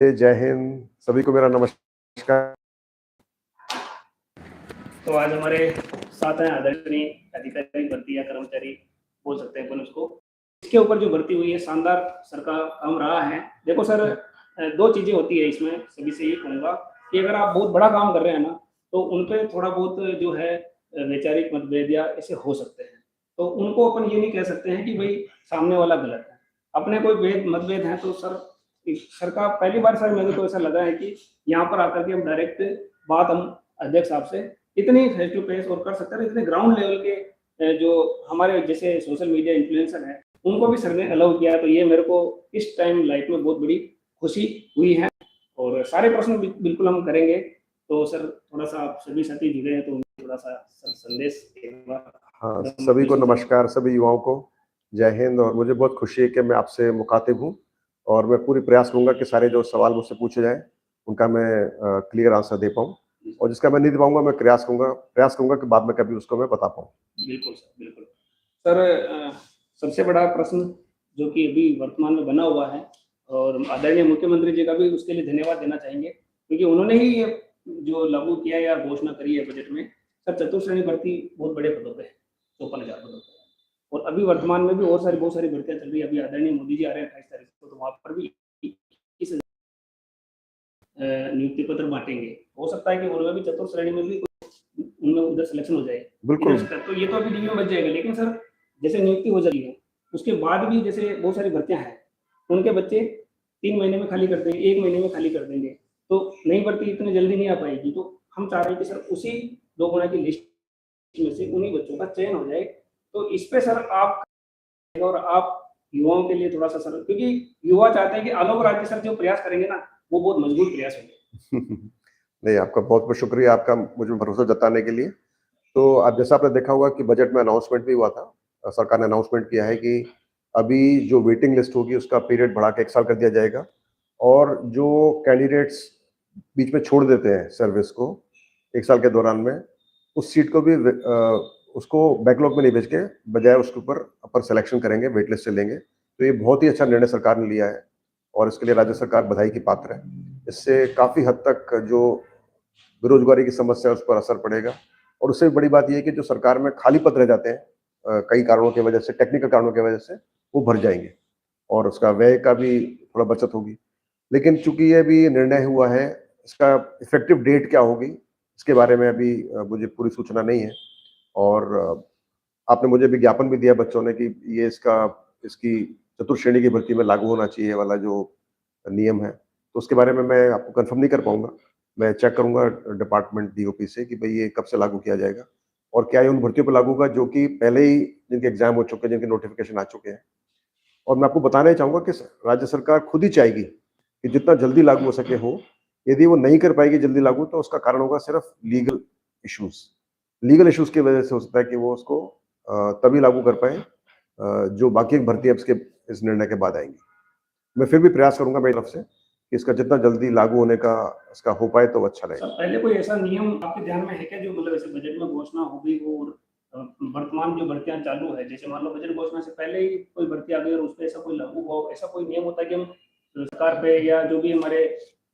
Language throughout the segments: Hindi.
जय हिंद, सभी को मेरा नमस्कार। तो आज हमारे साथ हैं आदरणीय अधिकारी, भर्ती या कर्मचारी बोल सकते हैं अपन उसको। इसके ऊपर जो भर्ती हुई है, शानदार सर का काम रहा है। देखो सर, दो चीजें होती है इसमें, सभी से ये कहूंगा कि अगर आप बहुत बड़ा काम कर रहे हैं ना, तो उन पे थोड़ा बहुत जो है वैचारिक मतभेद या ऐसे हो सकते हैं। तो उनको अपन ये नहीं कह सकते हैं कि भाई सामने वाला गलत है। अपने कोई भेद मतभेद है तो सर का पहली बार सर मेरे को ऐसा लगा है कि यहाँ पर आकर के हम डायरेक्ट बात हम अध्यक्ष साहब से इतनी फेस टू फेस और कर सकते हैं। इतने ग्राउंड लेवल के जो हमारे जैसे सोशल मीडिया इन्फ्लुएंसर हैं, उनको भी सर ने अलाउ किया। तो ये मेरे को इस टाइम लाइफ में बहुत बड़ी खुशी हुई है और सारे प्रश्न बिल्कुल हम करेंगे। तो सर थोड़ा सा आप सभी साथी जुड़े हैं तो थोड़ा सा संदेश हाँ, सभी को नमस्कार, सभी युवाओं को जय हिंद। और मुझे बहुत खुशी है कि मैं आपसे मुखातिब हूँ और मैं पूरी प्रयास करूंगा कि सारे जो सवाल मुझसे पूछे जाएं उनका मैं क्लियर आंसर दे पाऊँ, और जिसका मैं नहीं दे पाऊंगा मैं प्रयास करूंगा कि बाद में कभी उसको मैं बता पाऊँ। बिल्कुल सर, बिल्कुल सर। सबसे बड़ा प्रश्न जो कि अभी वर्तमान में बना हुआ है, और आदरणीय मुख्यमंत्री जी का भी उसके लिए धन्यवाद देना चाहेंगे, क्योंकि उन्होंने ही ये जो लागू किया या घोषणा करी है बजट में। सर चतुर्श्रेणी भर्ती बहुत बड़े पदों पे है, 54,000 पदों पे, और अभी वर्तमान में भी और बहुत सारी भर्तियां चल रही है। अभी आदरणीय मोदी जी आ रहे हैं 28 तारीख को, तो वहां पर भी इस नियुक्ति पत्र बांटेंगे। हो सकता है कि उनमें भी चतुर्श्रेणी में भी उनमें उधर सिलेक्शन हो जाए। बिल्कुल। तो ये तो अभी डिग्री में बच जाएगा, लेकिन सर जैसे नियुक्ति हो जाती है उसके बाद भी जैसे बहुत सारी भर्तियां हैं, उनके बच्चे 3 महीने में खाली कर देंगे, 1 महीने में खाली कर देंगे, तो नई भर्ती इतनी जल्दी नहीं आ पाएगी। तो हम चाह रहे हैं कि सर उसी 2 गुना की लिस्ट में से उन्हीं बच्चों का चयन हो जाए। तो इस पे सर आप और आप युवाओं के लिए थोड़ा सा सर, क्योंकि युवा चाहते हैं कि अलग राज्य सर जो प्रयास करेंगे ना, वो बहुत मजबूत प्रयास होंगे। नहीं, आपका बहुत बहुत शुक्रिया आपका मुझ में भरोसा जताने के लिए। तो अब जैसा आपने देखा होगा कि बजट में अनाउंसमेंट भी हुआ था, सरकार ने अनाउंसमेंट किया है कि अभी जो वेटिंग लिस्ट होगी उसका पीरियड बढ़ा के 1 साल कर दिया जाएगा, और जो कैंडिडेट्स बीच में छोड़ देते हैं सर्विस को 1 साल के दौरान में, उस सीट को भी उसको बैकलॉग में नहीं भेज के बजाय उसके ऊपर अपर सिलेक्शन करेंगे, वेट लिस्ट से लेंगे। तो ये बहुत ही अच्छा निर्णय सरकार ने लिया है और इसके लिए राज्य सरकार बधाई की पात्र है। इससे काफ़ी हद तक जो बेरोजगारी की समस्या है उस पर असर पड़ेगा, और उससे भी बड़ी बात यह है कि जो सरकार में खाली पद रह जाते हैं कई कारणों की वजह से, टेक्निकल कारणों की वजह से, वो भर जाएंगे और उसका व्यय का भी थोड़ा बचत होगी। लेकिन चूंकि ये भी निर्णय हुआ है, इसका इफेक्टिव डेट क्या होगी इसके बारे में अभी मुझे पूरी सूचना नहीं है। और आपने मुझे विज्ञापन भी दिया बच्चों ने कि ये इसकी चतुर्श्रेणी की भर्ती में लागू होना चाहिए वाला जो नियम है, तो उसके बारे में मैं आपको कंफर्म नहीं कर पाऊंगा। मैं चेक करूंगा डिपार्टमेंट डीओपी से कि भाई ये कब से लागू किया जाएगा, और क्या ये उन भर्तियों पर लागू होगा जो कि पहले ही जिनके एग्जाम हो चुके हैं, जिनके नोटिफिकेशन आ चुके हैं। और मैं आपको बताना ही चाहूंगा कि राज्य सरकार खुद ही चाहेगी कि जितना जल्दी लागू हो सके हो। यदि वो नहीं कर पाएगी जल्दी लागू, तो उसका कारण होगा सिर्फ इश्यूज लीगल इश्यूज की वजह से हो सकता है कि वो उसको तभी लागू कर पाए जो बाकी भर्ती इसके इस निर्णय के बाद आएंगी। मैं फिर भी प्रयास करूंगा मेरी तरफ से कि इसका जितना जल्दी लागू होने का इसका हो पाए तो अच्छा रहे। पहले कोई ऐसा नियम आपके ध्यान में है क्या, जो मतलब ऐसे बजट में घोषणा हो गई हो और वर्तमान जो भर्तियां चालू है, जैसे मान लो बजट घोषणा से पहले ही कोई भर्ती आ गई और उस पर ऐसा कोई लागू हो, ऐसा कोई नियम होता है कि हम सरकार पे या जो भी हमारे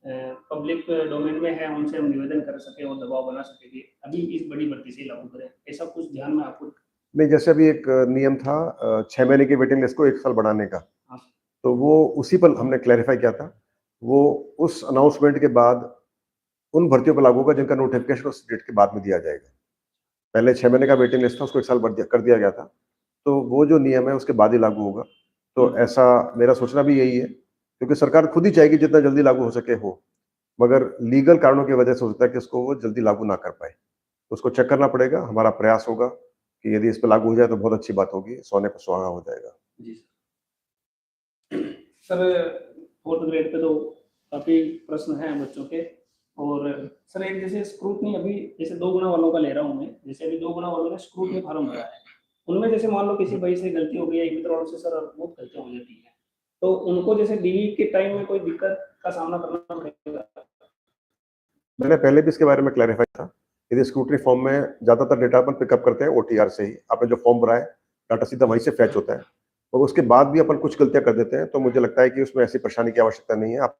पब्लिक डोमेन में है उनसे हम निवेदन कर सके और दबाव बना सके कि अभी इस बड़ी भर्ती से लागू करें, ऐसा कुछ ध्यान में आपको? नहीं, जैसे अभी एक नियम था 6 महीने की वेटिंग लिस्ट को 1 साल बढ़ाने का, हाँ। तो वो उसी पर हमने क्लैरिफाई किया था। वो उस अनाउंसमेंट के बाद उन भर्तियों पर लागू होगा जिनका नोटिफिकेशन उस डेट के बाद में दिया जाएगा। पहले 6 महीने का वेटिंग लिस्ट था, उसको 1 साल कर दिया गया था, तो वो जो नियम है उसके बाद ही लागू होगा। तो ऐसा मेरा सोचना भी यही है, क्योंकि सरकार खुद ही चाहेगी जितना जल्दी लागू हो सके हो, मगर लीगल कारणों की वजह से होता है कि उसको वो जल्दी लागू ना कर पाए। तो उसको चेक करना पड़ेगा। हमारा प्रयास होगा कि यदि इस पर लागू हो जाए तो बहुत अच्छी बात होगी, सोने पर सुहागा हो जाएगा। जी सर। 4th ग्रेड पे तो काफी प्रश्न हैं बच्चों के। और सर एक जैसे स्क्रूटनी, अभी जैसे 2 गुना वालों का ले रहा हूँ मैं, जैसे अभी 2 गुना वालों ने स्क्रूटनी फॉर्म भरा है, उनमें जैसे मान लो किसी भाई से गलती हो गई है, एक मित्र और से सर बहुत गलतियां हो जाती है, तो उनको जैसे डीवी के टाइम में कोई दिक्कत का सामना करना पड़ेगा? मैंने पहले भी इसके बारे में क्लैरिफाई था। यदि स्क्रूटनी फॉर्म में ज्यादातर डेटा अपन पिकअप करते हैं ओटीआर से ही, आपने जो फॉर्म भरा है डाटा सीधा वहीं से फैच होता है, और उसके बाद भी अपन कुछ गलतियां कर देते हैं, तो मुझे लगता है कि उसमें ऐसी परेशानी की आवश्यकता नहीं है। आप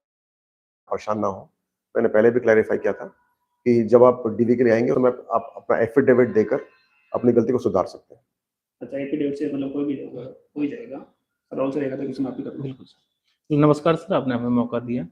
परेशान ना हो। मैंने पहले भी क्लैरिफाई किया था कि जब आप डीवी के लिए आएँगे तो मैं आप अपना एफिडेविट देकर अपनी गलती को सुधार सकते हैं। अच्छा, एफिडेविट से मतलब कोई भी हो ही जाएगा। राहुल सर रहेगा तो किसी माफ़ी कर लो। बिल्कुल सर। नमस्कार सर, आपने हमें मौका दिया।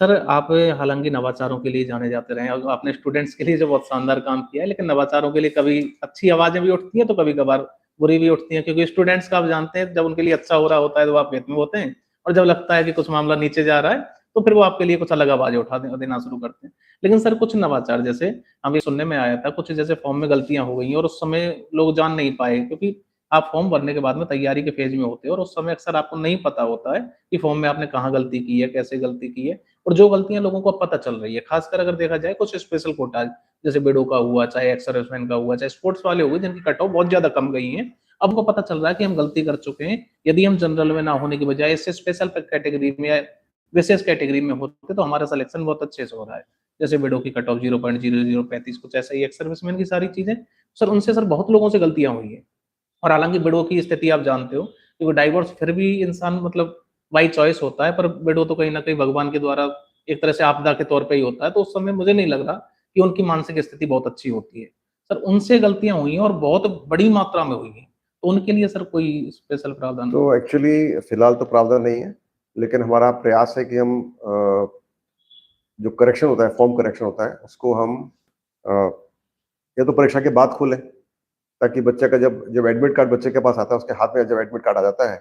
सर, आप हालाँकि नवाचारों के लिए जाने जाते रहे हैं और आपने स्टूडेंट्स के लिए जो बहुत शानदार काम किया है, लेकिन नवाचारों के लिए कभी अच्छी आवाज़ें भी उठती हैं, तो कभी-कभार बुरी भी उठती हैं, क्योंकि स्टूडेंट्स का आप जानते हैं, जब उनके लिए अच्छा हो रहा होता है, तो वो आप हित में होते हैं, और जब लगता है कि कुछ मामला नीचे जा रहा है, तो फिर वो आपके लिए कुछ अलग आवाज़ें उठा देना शुरू करते हैं। लेकिन सर, कुछ नवाचार जैसे हमें सुनने में आया था, कुछ जैसे फॉर्म में गलतियाँ हो गई हैं और उस समय लोग जान नहीं पाए, क्योंकि आप फॉर्म भरने के बाद में तैयारी के फेज़ में होते हो और उस समय अक्सर आपको नहीं पता होता है कि फॉर्म में आपने कहाँ गलती की है, कैसे गलती की है, और जो गलतियाँ लोगों को अब पता चल रही है। खासकर अगर देखा जाए कुछ स्पेशल कोटा, जैसे बिडो का हुआ, चाहे एक्स सर्विसमैन का हुआ, चाहे स्पोर्ट्स वाले हुए, जिनकी कट ऑफ बहुत ज़्यादा कम गई हैं। अब उनको पता चल रहा है कि हम गलती कर चुके हैं। यदि हम जनरल में ना होने की बजाय इससे स्पेशल कैटेगरी में या विशेष कैटेगरी में होते, तो हमारा सिलेक्शन बहुत अच्छे से हो रहा है। जैसे बिडो की कट ऑफ 0.0035, कुछ ऐसा ही, एक्स सर्विसमैन की सारी चीज़ें। सर, उनसे सर बहुत लोगों से गलतियाँ हुई हैं। और हालाँकि विडो की स्थिति आप जानते हो, क्योंकि डाइवोर्स फिर भी इंसान मतलब बाय चॉइस होता है, पर विडो तो कहीं न कहीं भगवान के द्वारा एक तरह से आपदा के तौर पे ही होता है, तो उस समय मुझे नहीं लग रहा कि उनकी मानसिक स्थिति बहुत अच्छी होती है। सर, उनसे गलतियाँ हुई हैं और बहुत बड़ी मात्रा में हुई हैं, तो उनके लिए सर कोई स्पेशल प्रावधान? तो एक्चुअली फिलहाल तो प्रावधान नहीं है, लेकिन हमारा प्रयास है कि हम जो करेक्शन होता है, फॉर्म करेक्शन होता है, उसको हम अ, या तो परीक्षा के बाद खोलें, ताकि बच्चे का जब जब एडमिट कार्ड बच्चे के पास आता है, उसके हाथ में जब एडमिट कार्ड आ जाता है,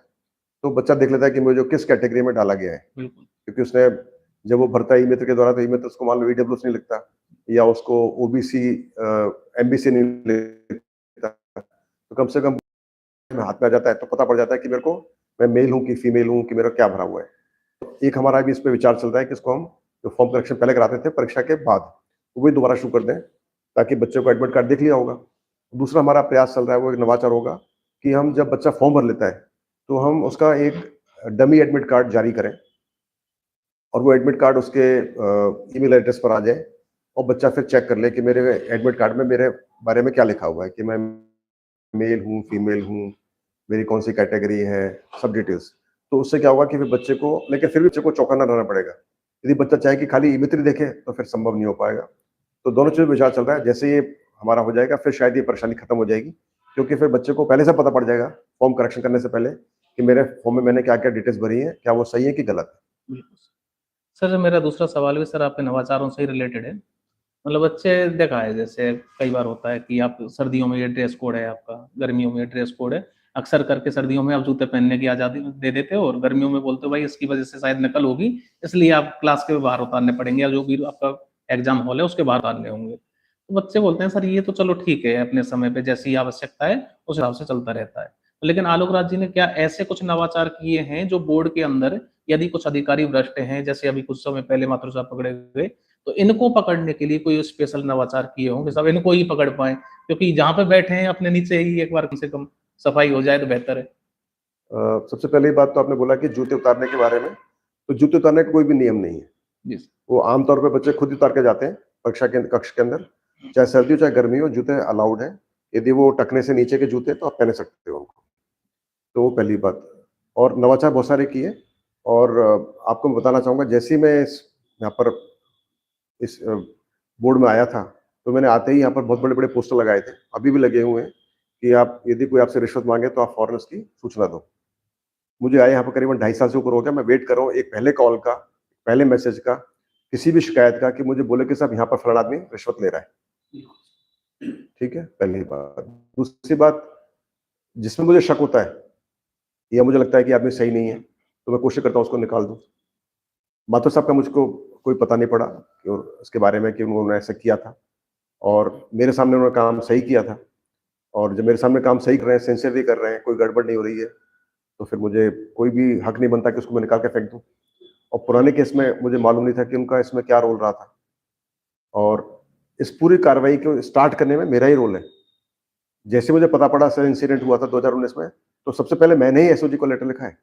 तो बच्चा देख लेता है कि मुझे किस कैटेगरी में डाला गया है। बिल्कुल। क्योंकि उसने जब वो भरता है ई-मित्र के द्वारा, तो ई-मित्र उसको मान लो ईडब्ल्यूएस नहीं लिखता, या उसको ओबीसी एमबीसी नहीं लिखता, तो कम से कम में हाथ में आ जाता है, तो पता पड़ जाता है कि मेरे को, मैं मेल हूँ कि फीमेल हूँ, कि मेरा क्या भरा हुआ है। तो एक हमारा भी इस पे विचार चल रहा है कि इसको हम जो फॉर्म करेक्शन पहले कराते थे परीक्षा के बाद, वो भी दोबारा शुरू कर दें, ताकि बच्चे को एडमिट कार्ड देख लिया होगा। दूसरा हमारा प्रयास चल रहा है, वो एक नवाचार होगा कि हम जब बच्चा फॉर्म भर लेता है, तो हम उसका एक डमी एडमिट कार्ड जारी करें, और वो एडमिट कार्ड उसके ईमेल एड्रेस पर आ जाए, और बच्चा फिर चेक कर ले कि मेरे एडमिट कार्ड में मेरे बारे में क्या लिखा हुआ है, कि मैं मेल हूँ, फीमेल हूँ, मेरी कौन सी कैटेगरी है, सब डिटेल्स। तो उससे क्या होगा कि फिर बच्चे को, लेकिन फिर भी बच्चे को चौकन्ना रहना पड़ेगा। यदि बच्चा चाहे कि खाली ई-मित्र देखे, तो फिर संभव नहीं हो पाएगा। तो दोनों चीज़ विचार चल रहा है। जैसे ये हमारा हो जाएगा, फिर शायद ये परेशानी खत्म हो जाएगी, क्योंकि फिर बच्चे को पहले से पता पड़ जाएगा, फॉर्म करेक्शन करने से पहले, कि मेरे फॉर्म में मैंने क्या-क्या डिटेल्स भरी हैं, क्या वो सही है कि गलत है। बिल्कुल। सर, मेरा दूसरा सवाल भी सर आपके नवाचारों से ही रिलेटेड है। मतलब बच्चे देखा है, जैसे कई बार होता है कि आप सर्दियों में ये ड्रेस कोड है आपका, गर्मियों में ये ड्रेस कोड है। अक्सर करके सर्दियों में आप जूते पहनने की आज़ादी दे देते हो और गर्मियों में बोलते हो भाई इसकी वज़ह से शायद नकल होगी, इसलिए आप क्लास के बाहर उतारने पड़ेंगे, या जो भी आपका एग्ज़ाम हॉल है उसके बाहर उतारने होंगे। तो बच्चे बोलते हैं सर ये तो चलो ठीक है, अपने समय पे जैसी आवश्यकता है उस हिसाब से चलता रहता है। लेकिन आलोक राज जी ने क्या ऐसे कुछ नवाचार किए हैं जो बोर्ड के अंदर, यदि कुछ अधिकारी भ्रष्ट हैं, जैसे अभी कुछ समय पहले माथुर साहब पकड़े गए, तो इनको पकड़ने के लिए कोई स्पेशल नवाचार किए होंगे, सब इनको ही पकड़ पाएँ? क्योंकि जहाँ पे बैठे हैं अपने नीचे ही एक बार कम से कम सफाई हो जाए तो बेहतर है। सबसे पहली बात तो आपने बोला कि जूते उतारने के बारे में, तो जूते उतारने का कोई भी नियम नहीं है। जी सर। वो आमतौर पे बच्चे खुद ही उतार के जाते हैं कक्षा के कक्ष के अंदर, चाहे सर्दी हो चाहे गर्मी हो, जूते अलाउड है। यदि वो टखने से नीचे के जूते हैं, तो आप पहन सकते हो उनको। तो वो पहली बात। और नवाचार बहुत सारे किए, और आपको मैं बताना चाहूँगा, जैसे ही मैं इस यहाँ पर इस बोर्ड में आया था, तो मैंने आते ही यहाँ पर बहुत बड़े-बड़े पोस्टर लगाए थे, अभी भी लगे हुए हैं, कि आप यदि कोई आपसे रिश्वत माँगे तो आप फौरन उसकी सूचना दो। मुझे आए यहाँ पर करीबन 2.5 साल से ऊपर हो गया, मैं वेट कर रहा हूँ एक पहले कॉल का, पहले मैसेज का, किसी भी शिकायत का, कि मुझे बोले कि साहब यहाँ पर फलाना आदमी रिश्वत ले रहा है। ठीक है, पहली बात। दूसरी बात, जिसमें मुझे शक होता है या मुझे लगता है कि आदमी सही नहीं है, तो मैं कोशिश करता हूँ उसको निकाल दूँ। माथुर साहब का मुझको कोई पता नहीं पड़ा कि उसके बारे में कि उन्होंने ऐसा किया था, और मेरे सामने उन्होंने काम सही किया था, और जब मेरे सामने काम सही कर रहे हैं, सिंसियरली कर रहे हैं, कोई गड़बड़ नहीं हो रही है, तो फिर मुझे कोई भी हक नहीं बनता कि उसको मैं निकाल के फेंक दूँ। और पुराने केस में मुझे मालूम नहीं था कि उनका इसमें क्या रोल रहा था, और इस पूरी कार्रवाई को स्टार्ट करने में मेरा ही रोल है। जैसे मुझे पता पड़ा सर इंसिडेंट हुआ था 2019 में, तो सबसे पहले मैंने ही एसओजी को लेटर लिखा है।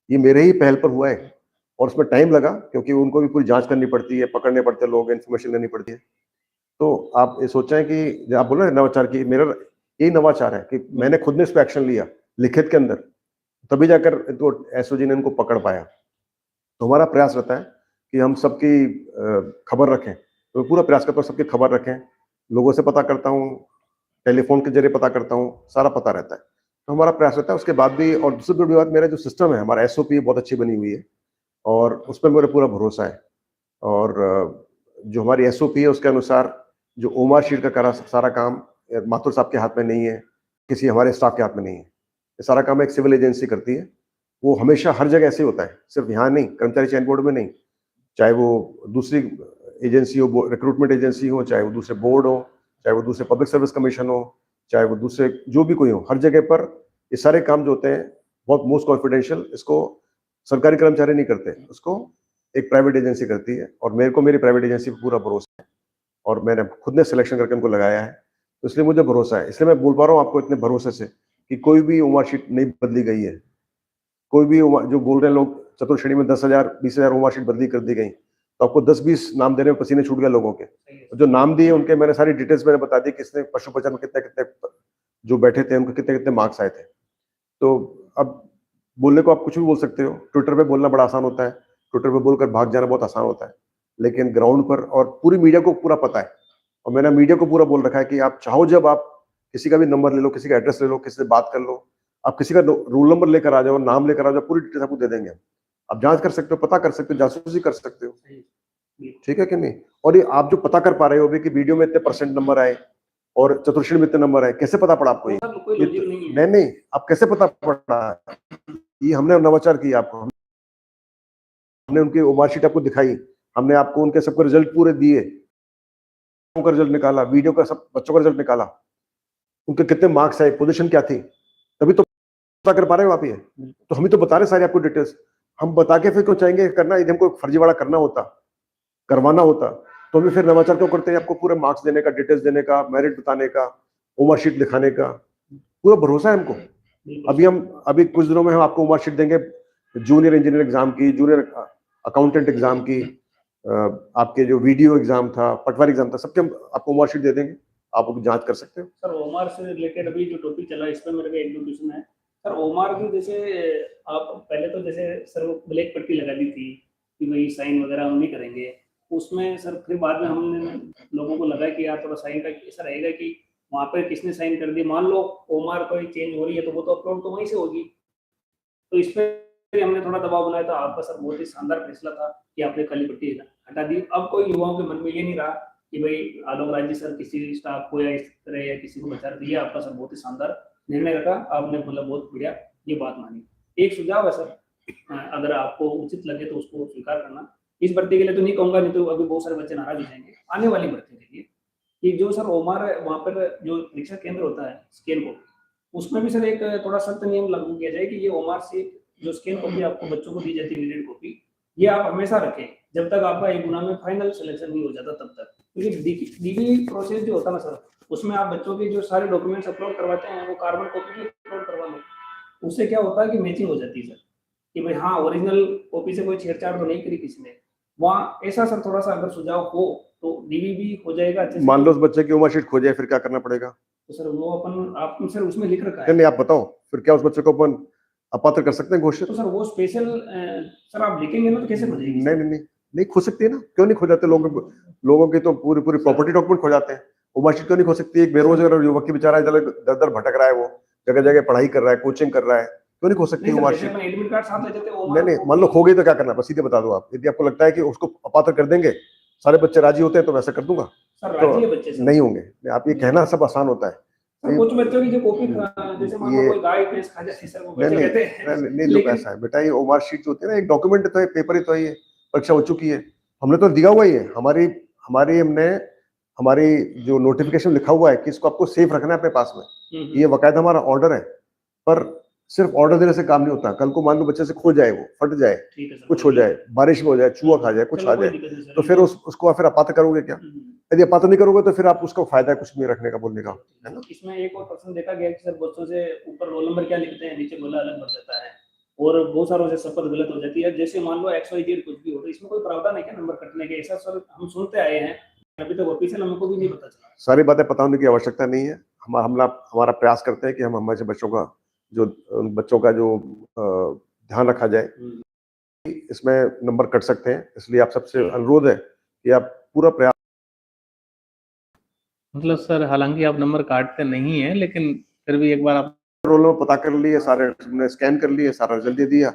ये मेरे ही पहल पर हुआ है, और उसमें टाइम लगा, क्योंकि उनको भी पूरी जांच करनी पड़ती है, पकड़ने पड़ते हैं लोग, इन्फॉर्मेशन लेनी पड़ती है। तो आप ये सोचें कि जो आप बोल रहे हैं नवाचार की, मेरा यही नवाचार है कि मैंने खुद ने इस पे एक्शन लिया लिखित के अंदर, तभी जाकर तो एसओजी ने इनको पकड़ पाया। तो हमारा प्रयास रहता है कि हम सबकी खबर रखें, तो पूरा प्रयास करता हूँ सबकी खबर रखें, लोगों से पता करता हूँ, टेलीफोन के जरिए पता करता हूँ, सारा पता रहता है। तो हमारा प्रयास रहता है उसके बाद भी। और दूसरी बड़ी बात, मेरा जो सिस्टम है, हमारा एसओपी बहुत अच्छी बनी हुई है और उस पर मेरा पूरा भरोसा है। और जो हमारी एसओपी है उसके अनुसार जो ओमार शीट का सारा काम माथुर साहब के हाथ में नहीं है, किसी हमारे स्टाफ के हाथ में नहीं है। ये सारा काम एक सिविल एजेंसी करती है। वो हमेशा हर जगह ऐसे ही होता है, सिर्फ यहाँ नहीं, कर्मचारी चयन बोर्ड में नहीं, चाहे वो दूसरी एजेंसी हो, रिक्रूटमेंट एजेंसी हो, चाहे वो दूसरे बोर्ड हो, चाहे वो दूसरे पब्लिक सर्विस कमीशन हो, चाहे वो दूसरे जो भी कोई हो, हर जगह पर ये सारे काम जो होते हैं बहुत मोस्ट कॉन्फिडेंशियल, इसको सरकारी कर्मचारी नहीं करते, उसको एक प्राइवेट एजेंसी करती है। और मेरे को मेरी प्राइवेट एजेंसी पर पूरा भरोसा है और मैंने खुद ने सिलेक्शन करके उनको लगाया है, तो इसलिए मुझे भरोसा है। इसलिए मैं बोल पा रहा हूँ आपको इतने भरोसे से कि कोई भी उमर शीट नहीं बदली गई है। कोई भी जो बोल रहे हैं लोग चतुर्थ श्रेणी में 10,000 20,000 उमर शीट बदली कर दी गई, तो आपको 10-20 नाम देने में पसीने छूट गए लोगों के। जो नाम दिए उनके मैंने सारी डिटेल्स मैंने बता दी, किसने पशुपचन में कितने कितने जो बैठे थे उनके कितने कितने मार्क्स आए थे। तो अब बोलने को आप कुछ भी बोल सकते हो, ट्विटर पे बोलना बड़ा आसान होता है, ट्विटर पे बोलकर भाग जाना बहुत आसान होता है, लेकिन ग्राउंड पर और पूरी मीडिया को पूरा पता है। और मैंने मीडिया को पूरा बोल रखा है कि आप चाहो जब आप किसी का भी नंबर ले लो, किसी का एड्रेस ले लो, किसी से बात कर लो, आप किसी का रोल नंबर लेकर आ जाओ, नाम लेकर आ जाओ, पूरी डिटेल्स आपको दे देंगे। आप जांच कर सकते हो, पता कर सकते हो, जासूसी कर सकते हो, ठीक है कि नहीं। और ये आप जो पता कर पा रहे हो भी कि वीडियो में इतने परसेंट नंबर आए और चतुर्श्रेणी में इतने नंबर आए, कैसे पता पड़ा आपको? नहीं, आप कैसे पता पड़ा? ये हमने नवाचार किया, आपको हमने उनकी मार्कशीट आपको दिखाई, हमने आपको उनके सबके रिजल्ट पूरे दिए, का रिजल्ट निकाला, वीडियो का सब बच्चों का रिजल्ट निकाला, उनके कितने मार्क्स आए, पोजीशन क्या थी, तभी तो पता कर पा रहे हो आप। ये तो हम ही तो बता रहे सारी आपको डिटेल्स। हम बता के फिर क्यों चाहेंगे करना? यदि हमको फर्जीवाड़ा करना होता, करवाना होता, तो हमें फिर नवाचार क्यों करते हैं? आपको पूरे मार्क्स देने का, डिटेल्स देने का, मेरिट बताने का, उमर शीट दिखाने का पूरा भरोसा है हमको। अभी कुछ दिनों में हम आपको उमर शीट देंगे जूनियर इंजीनियर एग्जाम की, जूनियर अकाउंटेंट एग्जाम की, आपके जो वीडियो एग्जाम था, पटवारी एग्जाम था, सबके हम आपको उमर शीट दे देंगे, आप जांच कर सकते हो। सर ओमार से रिलेटेड अभी जो टॉपिक चला इस पर मेरे को एक दो क्वेश्चन है सर। ओमार की जैसे आप पहले तो जैसे सर वो ब्लैक पट्टी लगा दी थी कि भाई साइन वगैरह हम नहीं करेंगे, उसमें सर फिर बाद में हमने लोगों को लगा कि यार थोड़ा साइन का ऐसा रहेगा कि वहाँ पर किसने साइन कर दी, मान लो ओमार कोई चेंज हो रही है तो वो तो अपलोड तो वहीं से होगी, तो इस पर हमने थोड़ा दबाव बनाया। तो आपका सर बहुत ही शानदार फैसला था कि आपने काली पट्टी हटा दी। अब कोई युवाओं के मन में ये नहीं रहा कि भाई आलोक राज जी सर किसी स्टाफ को या इस तरह या किसी को बचा दिया। आपका सर बहुत ही शानदार निर्णय रखा, आपने मतलब बहुत बढ़िया ये बात मानी। एक सुझाव है सर, अगर आपको उचित लगे तो उसको स्वीकार करना। इस भर्ती के लिए तो नहीं कहूंगा, नहीं तो अभी बहुत सारे बच्चे नाराज हो जाएंगे। आने वाली भर्ती के लिए कि जो सर ओमार वहाँ पर जो परीक्षा केंद्र होता है स्कैन कॉपी, उसमें भी सर एक थोड़ा सख्त नियम लागू किया जाए कि ये ओमार से जो स्कैन कॉपी आपको बच्चों को दी जाती है रीडेड कॉपी, ये आप हमेशा रखें जब तक आपका एक गुना में फाइनल सिलेक्शन नहीं हो जाता तब तक। क्योंकि डीबी प्रोसेस जो होता है ना सर, उसमें आप बच्चों के जो सारे डॉक्यूमेंट्स अपलोड करवाते हैं वो कार्बन कॉपी भी अपलोड करवा लो, उससे क्या होता है कि मैचिंग हो जाती है सर कि भाई हाँ ओरिजिनल कॉपी से कोई छेड़छाड़ तो नहीं करी किसी ने वहाँ। ऐसा सर थोड़ा सा अगर सुझाव हो तो डीबी भी हो जाएगा अच्छे से। मान लो उस बच्चे की उमर शीट खो जाए, फिर क्या करना पड़ेगा? तो सर वो अपन आप सर उसमें लिख रखा है। नहीं, आप बताओ फिर क्या उस बच्चे को अपन अपात्र कर सकते हैं घोषित? तो सर वो स्पेशल सर आप लिखेंगे ना तो कैसे हो जाएगी? नहीं खो सकती है ना, क्यों नहीं खो जाते? लोगों की तो पूरी प्रॉपर्टी डॉक्यूमेंट खो जाते हैं, उमर शीट क्यों नहीं खो सकती? एक बेरोजगार युवक की बेचारा इधर दर भटक रहा है, वो जगह जगह पढ़ाई कर रहा है, कोचिंग कर रहा है, क्यों नहीं खो सकती उमर शीट? एडमिट कार्ड साथ ले जाते हैं। नहीं, मान लो खो गई तो क्या करना? बस सीधे बता दो आप। यदि आपको लगता है कि उसको अपात्र कर देंगे, सारे बच्चे राजी होते हैं तो वैसा कर दूंगा। सर राजी है बच्चे नहीं होंगे, आप ये कहना सब आसान होता है। कुछ बच्चों की जो कॉपी जैसे मान लो कोई गाय भैंस खा जाती है सर, वो बच्चे कहते हैं नहीं लोग ऐसा है बेटा, ये उमर शीट जो होती है ना, एक डॉक्यूमेंट तो है, पेपर ही तो है, ये परीक्षा हो चुकी है, हमने तो दिया हुआ ही है। हमारी जो नोटिफिकेशन लिखा हुआ है कि इसको आपको सेफ रखना है अपने पास में, ये बाकायदा हमारा ऑर्डर है। पर सिर्फ ऑर्डर देने से काम नहीं होता, कल को मान लो बच्चे से खो जाए, वो फट जाए, कुछ हो जाए, बारिश में हो जाए, चूहा खा जाए, कुछ आ जाए, तो फिर उसको फिर अपात्र करोगे क्या? यदि अपात्र नहीं करोगे तो फिर आप उसका फायदा कुछ नहीं रखने का, बोलने का, है ना? इसमें एक और प्रश्न देखा गया कि सर बच्चों से ऊपर रोल नंबर क्या लिखते हैं, नीचे गोला अलग भर जाता है और बहुत सारों से शपथ गलत हो जाती है। जैसे मान लो XYZ कुछ भी हो तो इसमें कोई प्रावधान है क्या नंबर कटने के? ऐसा सर हम सुनते आए हैं, अभी तक ऑफिशियल हमको भी नहीं पता चला। सारी बातें पता होने की आवश्यकता नहीं है। हमारा प्रयास करते हैं कि हम हमारे बच्चों का जो ध्यान रखा जाए। इसमें नंबर कट सकते हैं, इसलिए आप सबसे अनुरोध है कि आप पूरा प्रयास। मतलब सर हालांकि आप नंबर काटते नहीं है, लेकिन फिर भी एक बार आप रोल नंबर पता कर लिए, सारे हमने स्कैन कर लिए, सारा रिजल्ट दे दिया,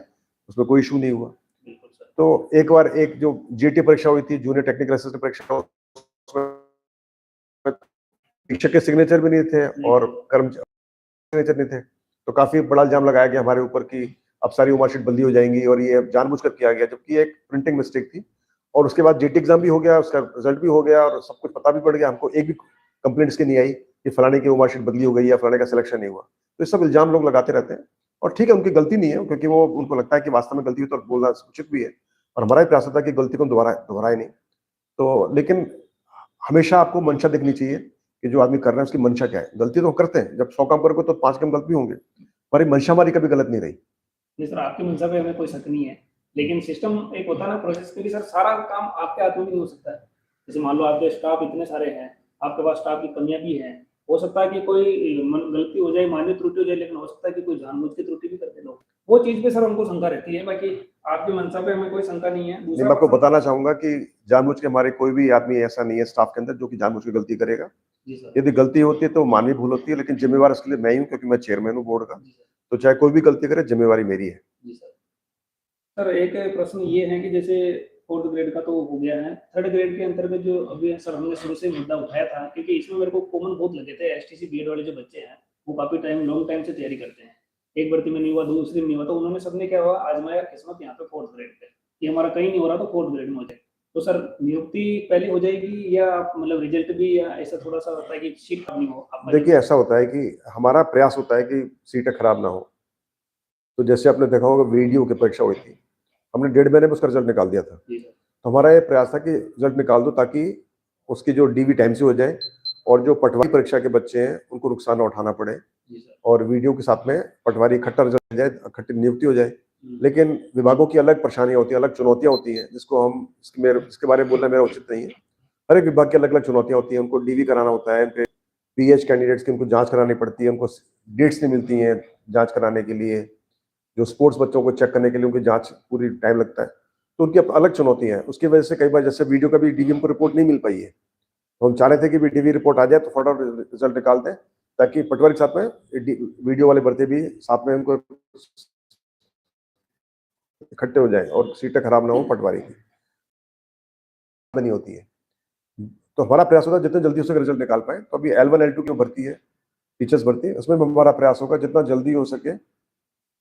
उसमें कोई इशू नहीं हुआ। बिल्कुल सर। तो एक बार एक जो जीटी परीक्षा हुई थी, जूनियर टेक्निकल असिस्टेंट परीक्षा, उसमें शिक्षक के सिग्नेचर भी नहीं थे और कर्मचारी सिग्नेचर नहीं थे, तो काफी बड़ा इल्जाम लगाया गया हमारे ऊपर कि अब सारी मार्कशीट बंदी हो जाएंगी और ये जानबूझकर किया गया, जबकि एक प्रिंटिंग मिस्टेक थी। और उसके बाद जीटी एग्जाम भी हो गया, उसका रिजल्ट भी हो गया और सब कुछ पता भी पड़ गया, हमको एक भी कंप्लेंट इसकी नहीं आई कि फलाने की मार्कशीट बदली हो गई या फलाने का सिलेक्शन नहीं हुआ। तो ये सब इल्जाम लोग लगाते रहते हैं और ठीक है, उनकी गलती नहीं है, क्योंकि वो उनको लगता है कि वास्तव में गलती हुई तो बोलना उचित भी है, और हमारा भी प्रयास होता है कि गलती को दोहराए नहीं। तो लेकिन हमेशा आपको मंशा देखनी चाहिए कि जो आदमी कर रहा है उसकी मंशा क्या है। गलती तो करते हैं, जब 100 काम करोगे तो 5 काम गलत भी होंगे, पर मंशा हमारी कभी गलत नहीं रही। नहीं सर, आपकी मंशा पे हमें कोई शक नहीं है, लेकिन सिस्टम एक होता है ना प्रोसेस के लिए सर, सारा काम आपके हाथ में भी नहीं हो सकता है। जैसे मान लो आपके स्टाफ इतने सारे हैं, आपके पास स्टाफ की कमियां भी हैं, हो सकता है कि कोई गलती हो जाए, मानवीय त्रुटि हो जाए, लेकिन हो सकता है कि कोई जानबूझ के त्रुटि भी करते लोग, वो चीज पे सर हमको शंका रहती है। बाकी आपकी मंशा पे हमें कोई शंका नहीं है। नहीं, मैं आपको बताना चाहूंगा कि जानबूझ के हमारे कोई भी आदमी ऐसा नहीं है स्टाफ के अंदर जो कि जानबूझ के गलती करेगा। जी सर। यदि गलती होती है तो मानवीय भूल होती है, लेकिन जिम्मेवार इसके लिए मैं ही हूँ, क्योंकि मैं चेयरमैन हूँ बोर्ड का। जी सर। तो चाहे कोई भी गलती करे, जिम्मेवारी मेरी है। जी सर। सर एक प्रश्न ये है कि जैसे 4th ग्रेड का तो हो गया है, 3rd ग्रेड के अंतर्गत जो अभी सर हमने शुरू से मुद्दा उठाया था, क्योंकि इसमें मेरे को कॉमन बहुत लगे थे, एसटीसी बीएड वाले जो बच्चे हैं वो काफी लॉन्ग टाइम से तैयारी करते हैं, एक भर्ती में नहीं हुआ, दूसरी में नहीं हुआ, तो उन्होंने सबने क्या हुआ, आजमाया किस्मत यहाँ पे 4th ग्रेड पे कि हमारा कहीं नहीं हो रहा तो 4th ग्रेड में हो जाए। तो सर नियुक्ति पहले हो जाएगी या मतलब रिजल्ट भी, या ऐसा थोड़ा सा होता है कि सीट कम नहीं हो आपका? देखिए, ऐसा होता है कि हमारा प्रयास होता है कि सीटें खराब ना हो। तो जैसे आपने देखा होगा वीडियो की परीक्षा हुई थी, हमने 1.5 महीने में उसका रिजल्ट निकाल दिया था। जी सर। तो हमारा ये प्रयास था कि रिजल्ट निकाल दो ताकि उसकी जो डीवी टाइम से हो जाए और जो पटवारी परीक्षा के बच्चे हैं उनको नुकसान ना उठाना पड़े, जी सर। और वीडियो के साथ में पटवारी इकट्ठा रिजल्ट जाए, इकट्ठी नियुक्ति हो जाए। लेकिन विभागों की अलग परेशानियां होती हैं, अलग चुनौतियां होती हैं, जिसको हम इसके बारे में बोलना मेरा उचित नहीं है। हर एक विभाग की अलग अलग चुनौतियां होती हैं, उनको डीवी कराना होता है, उनके पीएच कैंडिडेट्स की उनको जांच करानी पड़ती है, उनको डेट्स नहीं मिलती हैं जांच कराने के लिए, जो स्पोर्ट्स बच्चों को चेक करने के लिए उनकी जांच पूरी टाइम लगता है। तो उनकी अलग चुनौतियां हैं। उसकी वजह से कई बार जैसे वीडियो का भी डीवीएम को रिपोर्ट नहीं मिल पाई है, तो हम चाह रहे थे कि डीवी रिपोर्ट आ जाए तो फटाफट रिजल्ट निकाल दें, ताकि पटवारी के साथ में वीडियो वाले भर्ती भी साथ में उनको इकट्ठे हो जाए और सीटें खराब ना हो पटवारी की नहीं होती है। तो हमारा प्रयास होता है जितने जल्दी हो सके रिजल्ट निकाल पाए। तो अभी L1 L2 की भर्ती है, टीचर्स भर्ती, उसमें हमारा प्रयास होगा जितना जल्दी हो सके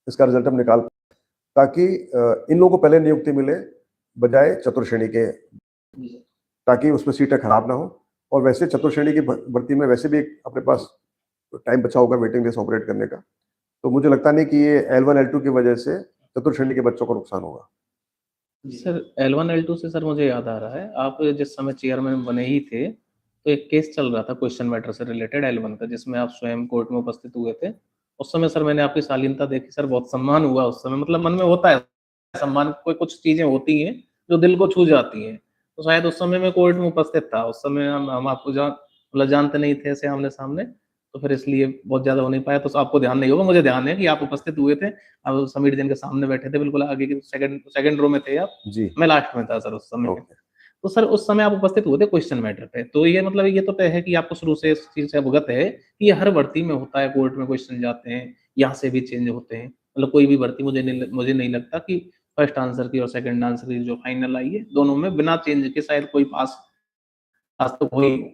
इसका रिजल्ट हम निकाल पाए, ताकि इन लोगों को पहले नियुक्ति मिले बजाय चतुर्श्रेणी के, ताकि उसमें सीटें खराब ना हो। और वैसे चतुर्श्रेणी की भर्ती में वैसे भी अपने पास टाइम बचा होगा वेटिंग लिस्ट ऑपरेट करने का, तो मुझे लगता नहीं कि ये L1 L2 की वजह से चतुर्श्रेणी के बच्चों को नुकसान होगा। सर L1 L2 से सर मुझे याद आ रहा है, आप जिस समय चेयरमैन बने ही थे तो एक केस चल रहा था क्वेश्चन मैटर से रिलेटेड L1 का, जिसमें आप स्वयं कोर्ट में उपस्थित हुए थे। उस समय सर मैंने आपकी शालीनता देखी सर, बहुत सम्मान हुआ उस समय, मतलब मन में होता है सम्मान, कोई कुछ चीजें होती हैं जो दिल को छू जाती हैं। तो शायद उस समय मैं कोर्ट में उपस्थित था, उस समय हम आपको मतलब जानते नहीं थे ऐसे आमने सामने, तो फिर इसलिए बहुत ज्यादा हो नहीं पाया। तो आपको ध्यान नहीं होगा, मुझे ध्यान है कि आप उपस्थित हुए थे, आप समीर जैन के सामने बैठे थे, बिल्कुल आगे के सेकंड रो में थे आप जी, मैं लास्ट में था सर उस समय। ओके। तो सर उस समय आप उपस्थित हुए थे क्वेश्चन मैटर पे, तो ये मतलब ये तो तय है कि आपको शुरू से इस चीज से अवगत है कि ये हर भर्ती में होता है, कोर्ट में क्वेश्चन जाते हैं, यहाँ से भी चेंज होते हैं। मतलब कोई भी भर्ती मुझे नहीं लगता कि फर्स्ट आंसर की और सेकंड आंसर की जो फाइनल आई है दोनों में बिना चेंज के शायद कोई पास आज तक हुई हो।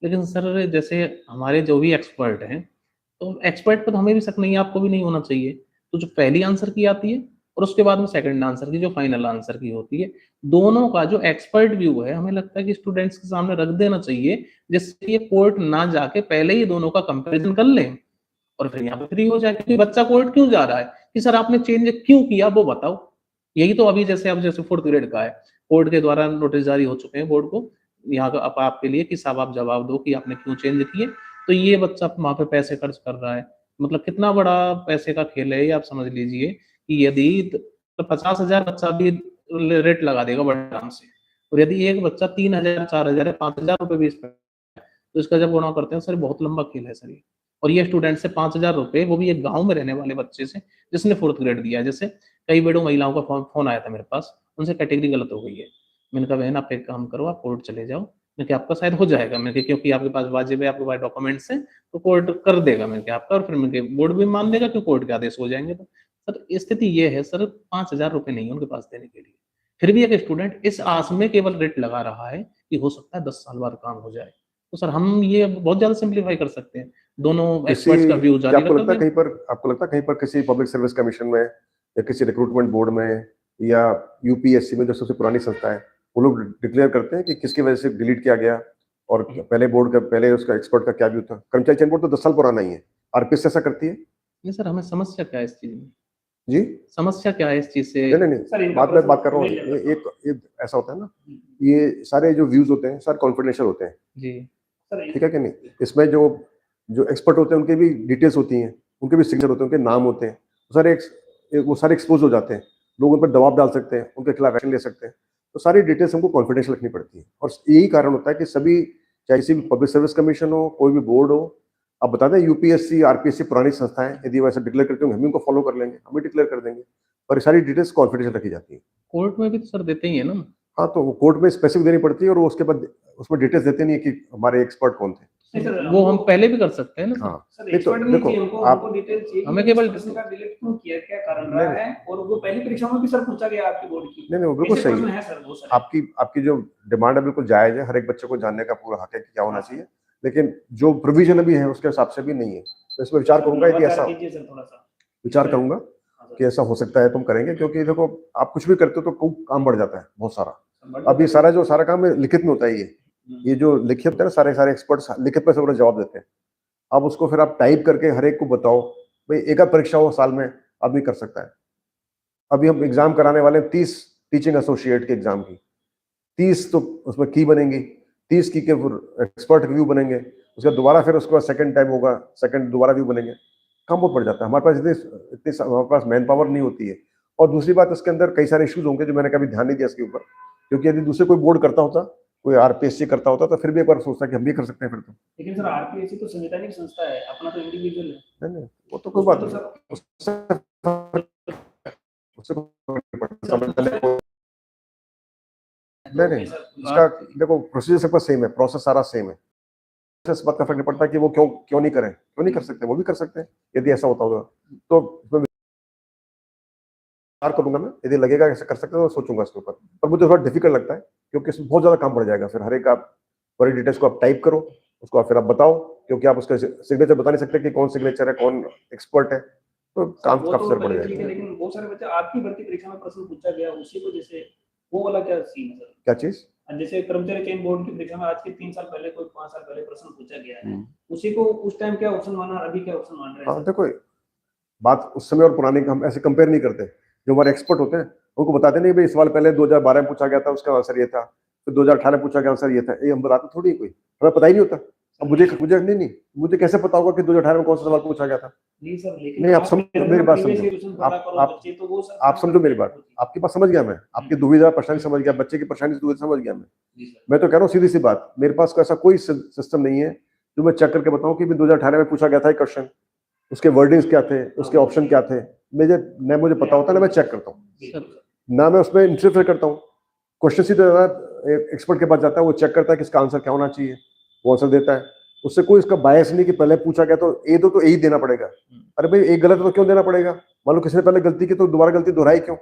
लेकिन सर जैसे हमारे जो भी एक्सपर्ट हैं, तो एक्सपर्ट पे तो हमें भी शक नहीं है, आपको भी नहीं होना चाहिए। तो जो पहली आंसर की आती है और उसके बाद में सेकंड आंसर की जो फाइनल आंसर की होती है, दोनों का जो एक्सपर्ट व्यू है हमें लगता है कि स्टूडेंट्स के सामने रख देना चाहिए, जिससे ये कोर्ट ना जाके पहले ही दोनों का कंपैरिजन कर लें और फिर यहाँ पे फ्री हो जाए। क्योंकि बच्चा कोर्ट क्यों जा रहा है कि सर आपने चेंज क्यों किया वो बताओ। यही तो अभी जैसे अब जैसे 4th ग्रेड का है, कोर्ट के द्वारा नोटिस जारी हो चुके हैं बोर्ड को यहाँ का आपके लिए कि साहब आप जवाब दो कि आपने क्यों चेंज किए। तो ये बच्चा वहां पे पैसे खर्च कर रहा है, मतलब कितना बड़ा पैसे का खेल है ये आप समझ लीजिए कि यदि तो 50,000 बच्चा भी रेट लगा देगा बड़े आराम से, और यदि एक बच्चा 3,000 4,000 5,000 रुपए भी तो इसका जब गुणा करते हैं सर बहुत लंबा खेल है सर ये। और ये स्टूडेंट से 5,000 रुपए, वो भी एक गांव में रहने वाले बच्चे से जिसने 4th ग्रेड दिया है, जैसे कई बेड़ों महिलाओं का फ़ोन आया था मेरे पास, उनसे कैटेगरी गलत हो गई है। मैंने कहा बहन आप एक काम करो, आप कोर्ट चले जाओ। मैंने कहा आपका शायद हो जाएगा, मैंने कहा क्योंकि आपके पास वाजिब है, आपके पास डॉक्यूमेंट्स हैं, तो कोर्ट कर देगा मैंने कहा आपका, और फिर मैंने कहा बोर्ड भी मान लेगा कि कोर्ट के आदेश हो जाएँगे तो। सर स्थिति ये है सर, 5,000 रुपए नहीं है उनके पास देने के लिए। फिर भी एक स्टूडेंट इस आस में केवल रेट लगा रहा है कि हो सकता है 10 साल बाद काम हो जाए। तो सर हम ये बहुत ज़्यादा सिम्प्लीफाई कर सकते हैं। दोनों किसी एक्सपर्ट्स का व्यू क्या जारी रखा गया। आपको लगता है कहीं पर किसी पब्लिक सर्विस कमीशन में या किसी रिक्रूटमेंट बोर्ड में या यूपीएससी में जो सबसे पुरानी संस्था है, वो लोग डिक्लेयर करते हैं कि किसकी वजह से डिलीट किया गया और पहले उसका एक्सपर्ट का क्या व्यू था? कर्मचारी चयन बोर्ड तो 10 साल पुराना ही है। आरपीएस ऐसा करती है? नहीं सर, हमें समस्या क्या है इस चीज़ में? जी? समस्या क्या है इस चीज़ से? नहीं, सर इनका मैं बात कर रहा हूँ, प्रश्न ये एक ऐसा होता है ना, ये सारे जो व्यूज होते हैं सारे कॉन्फिडेंशियल होते हैं, जी। सर ठीक है कि नहीं? इसमें जो एक्सपर्ट होते हैं उनके भी डिटेल्स होती हैं, उनके भी सिग्नेचर होते हैं, उनके नाम होते हैं, वो सारे एक्सपोज हो जाते हैं, लोग उन पर दबाव डाल सकते हैं, उनके खिलाफ एक्शन ले सकते हैं, तो सारी डिटेल्स हमको कॉन्फिडेंशियल रखनी पड़ती है। और यही कारण होता है कि सभी, चाहे किसी भी पब्लिक सर्विस कमीशन हो, कोई भी बोर्ड हो, आप बता दें यूपीएससी आरपीएससी पुरानी संस्थाएं, यदि वैसे डिक्लेयर करते होंगे हम भी उनको फॉलो कर लेंगे, हम भी डिक्लेयर कर देंगे, और ये सारी डिटेल्स कॉन्फिडेंशियल रखी जाती है। कोर्ट में भी तो सर देते ही है ना। हाँ, तो वो कोर्ट में स्पेसिफिक देनी पड़ती है और वो उसके बाद उसमें डिटेल्स देते नहीं है कि हमारे एक्सपर्ट कौन थे। नहीं सर, वो हम पहले भी कर सकते हैं ना। हाँ, सर नहीं तो एक्सपर्ट नहीं देखो, चाहिए हमको, आप हमको डिटेल चाहिए हमें कि केवल इस प्रश्न का डिलीट क्यों किया, क्या कारण नहीं, रहा है, और वो पहली परीक्षा में भी सर पूछा गया आपकी बोर्ड की। नहीं, वो बिल्कुल ऐसे सही प्रश्न है। है सर बहुत सारे। आपकी जो डिमांड है बिल्कुल जायज है, हर एक बच्चे को जानने का पूरा हक है कि क्या होना चाहिए, लेकिन जो प्रोविजन अभी है उसके हिसाब से भी नहीं है। तो इसमें विचार करूंगा, यदि ऐसा कीजिए सर थोड़ा सा विचार करूंगा कि ऐसा हो सकता है, तुम करेंगे, क्योंकि देखो आप कुछ भी करते हो तो काम बढ़ जाता है बहुत सारा। अब ये सारा काम लिखित में होता है, ये जो लिखित होता है ना, सारे एक्सपर्ट्स लिखित में सब जवाब देते हैं। अब उसको फिर आप टाइप करके हर एक को बताओ, भाई एक आध परीक्षा हो साल में, अब भी कर सकता है। अभी हम एग्जाम कराने वाले हैं 30 टीचिंग एसोसिएट के एग्जाम की, 30 तो उसमें की बनेंगी, 30 की के एक्सपर्ट रिव्यू बनेंगे, उसका दोबारा फिर उसके बाद सेकंड टाइम होगा, सेकंड दोबारा व्यू बनेंगे, काम बहुत बढ़ जाता है। हमारे पास इतनी हमारे पास मैन पावर नहीं होती है। और दूसरी बात, इसके अंदर कई सारे इश्यूज होंगे जो मैंने कभी ध्यान नहीं दिया इसके ऊपर, क्योंकि यदि दूसरे कोई बोर्ड करता होता, कोई आरपीएससी करता होता, तो फिर भी एक बार सोचता कि हम भी कर सकते हैं फिर तो। लेकिन सर आरपीएससी तो संवैधानिक संस्था है, अपना तो इंडिविजुअल है। नहीं, वो तो कोई बात नहीं, नहीं, इसका देखो प्रोसीजर सबका सेम है, प्रोसेस सारा सेम है, इस बात का फर्क नहीं पड़ता कि वो क्यों नहीं करें, क्यों नहीं कर सकते, वो भी कर सकते हैं यदि ऐसा होता होगा तो। विचार करूंगा मैं, यदि लगेगा ऐसा कर सकते हैं तो सोचूंगा इसके ऊपर, पर मुझे थोड़ा डिफिकल्ट लगता है क्योंकि इसमें बहुत ज्यादा काम बढ़ जाएगा। फिर हर एक आप बड़ी डिटेल्स को आप टाइप करो, उसको फिर आप बताओ, क्योंकि आप उसका सिग्नेचर बता नहीं सकते कि कौन सिग्नेचर है, कौन एक्सपर्ट है, तो काम काफी सारा बढ़ जाएगा। लेकिन बहुत सारे बच्चे आपकी भर्ती परीक्षा में प्रश्न पूछा गया उसी को, जैसे वो वाला क्या सीन है सर? क्या चीज? जैसे कर्मचारी चयन बोर्ड की परीक्षा में आज के 3 साल पहले कोई 5 साल पहले प्रश्न पूछा गया है, उसी को उस टाइम क्या ऑप्शन माना, अभी क्या ऑप्शन मान रहे हैं? हाँ देखो, बात उस समय और पुराने हम ऐसे कंपेयर नहीं करते। जो हमारे एक्सपर्ट होते हैं उनको बताते नहीं भाई इस सवाल पहले 2012 में पूछा गया था, उसका आंसर ये था, फिर 2018 में पूछा गया आंसर ये था, ये हम बताते थोड़ी कोई, हमें पता ही नहीं होता। अब मुझे कैसे पता होगा कि 2018 में कौन सा सवाल पूछा गया था? नहीं सर, लेकिन नहीं, आप समझो मेरी बात, समझो आप समझो मेरी बात, आपकी बात समझ गया मैं, आपकी दुविधा परेशानी समझ गया, बच्चे की परेशानी दुविधा समझ गया मैं तो कह रहा हूँ सीधी सी बात, मेरे पास ऐसा कोई सिस्टम नहीं है जो मैं चेक करके बताऊं कि 2018 में पूछा गया था क्वेश्चन, उसके वर्डिंग्स क्या थे, उसके ऑप्शन क्या थे, मुझे पता होता ना, मैं चेक करता हूँ ना, मैं उसमें इंटरफेयर करता हूँ। क्वेश्चन सीधे एक्सपर्ट के पास जाता है, वो चेक करता है कि इसका आंसर क्या होना चाहिए, वो आंसर देता है, उससे कोई इसका बायस नहीं कि पहले पूछा गया तो ए देना पड़ेगा। अरे भाई एक गलत तो क्यों देना पड़ेगा? मान लो किसी ने पहले गलती की तो दोबारा गलती दोहराई क्यों?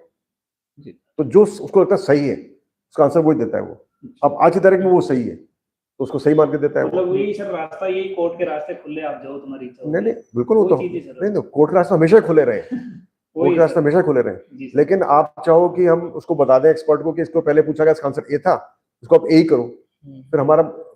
तो जो उसको लगता है सही है उसका आंसर वही देता है वो। अब आज की तारीख में वो सही है तो उसको सही मान के देता है। मतलब वही सर रास्ता, यही कोर्ट के रास्ते खुले, आप जाओ तुम्हारी इच्छा। नहीं बिल्कुल, वो तो नहीं, कोर्ट के रास्ते हमेशा खुले रहे, कोर्ट के रास्ते हमेशा खुले रहे, लेकिन आप चाहो कि हम उसको बता दें एक्सपर्ट को कि इसको पहले पूछा गया इसका आंसर ए था, इसको आप ए ही करो,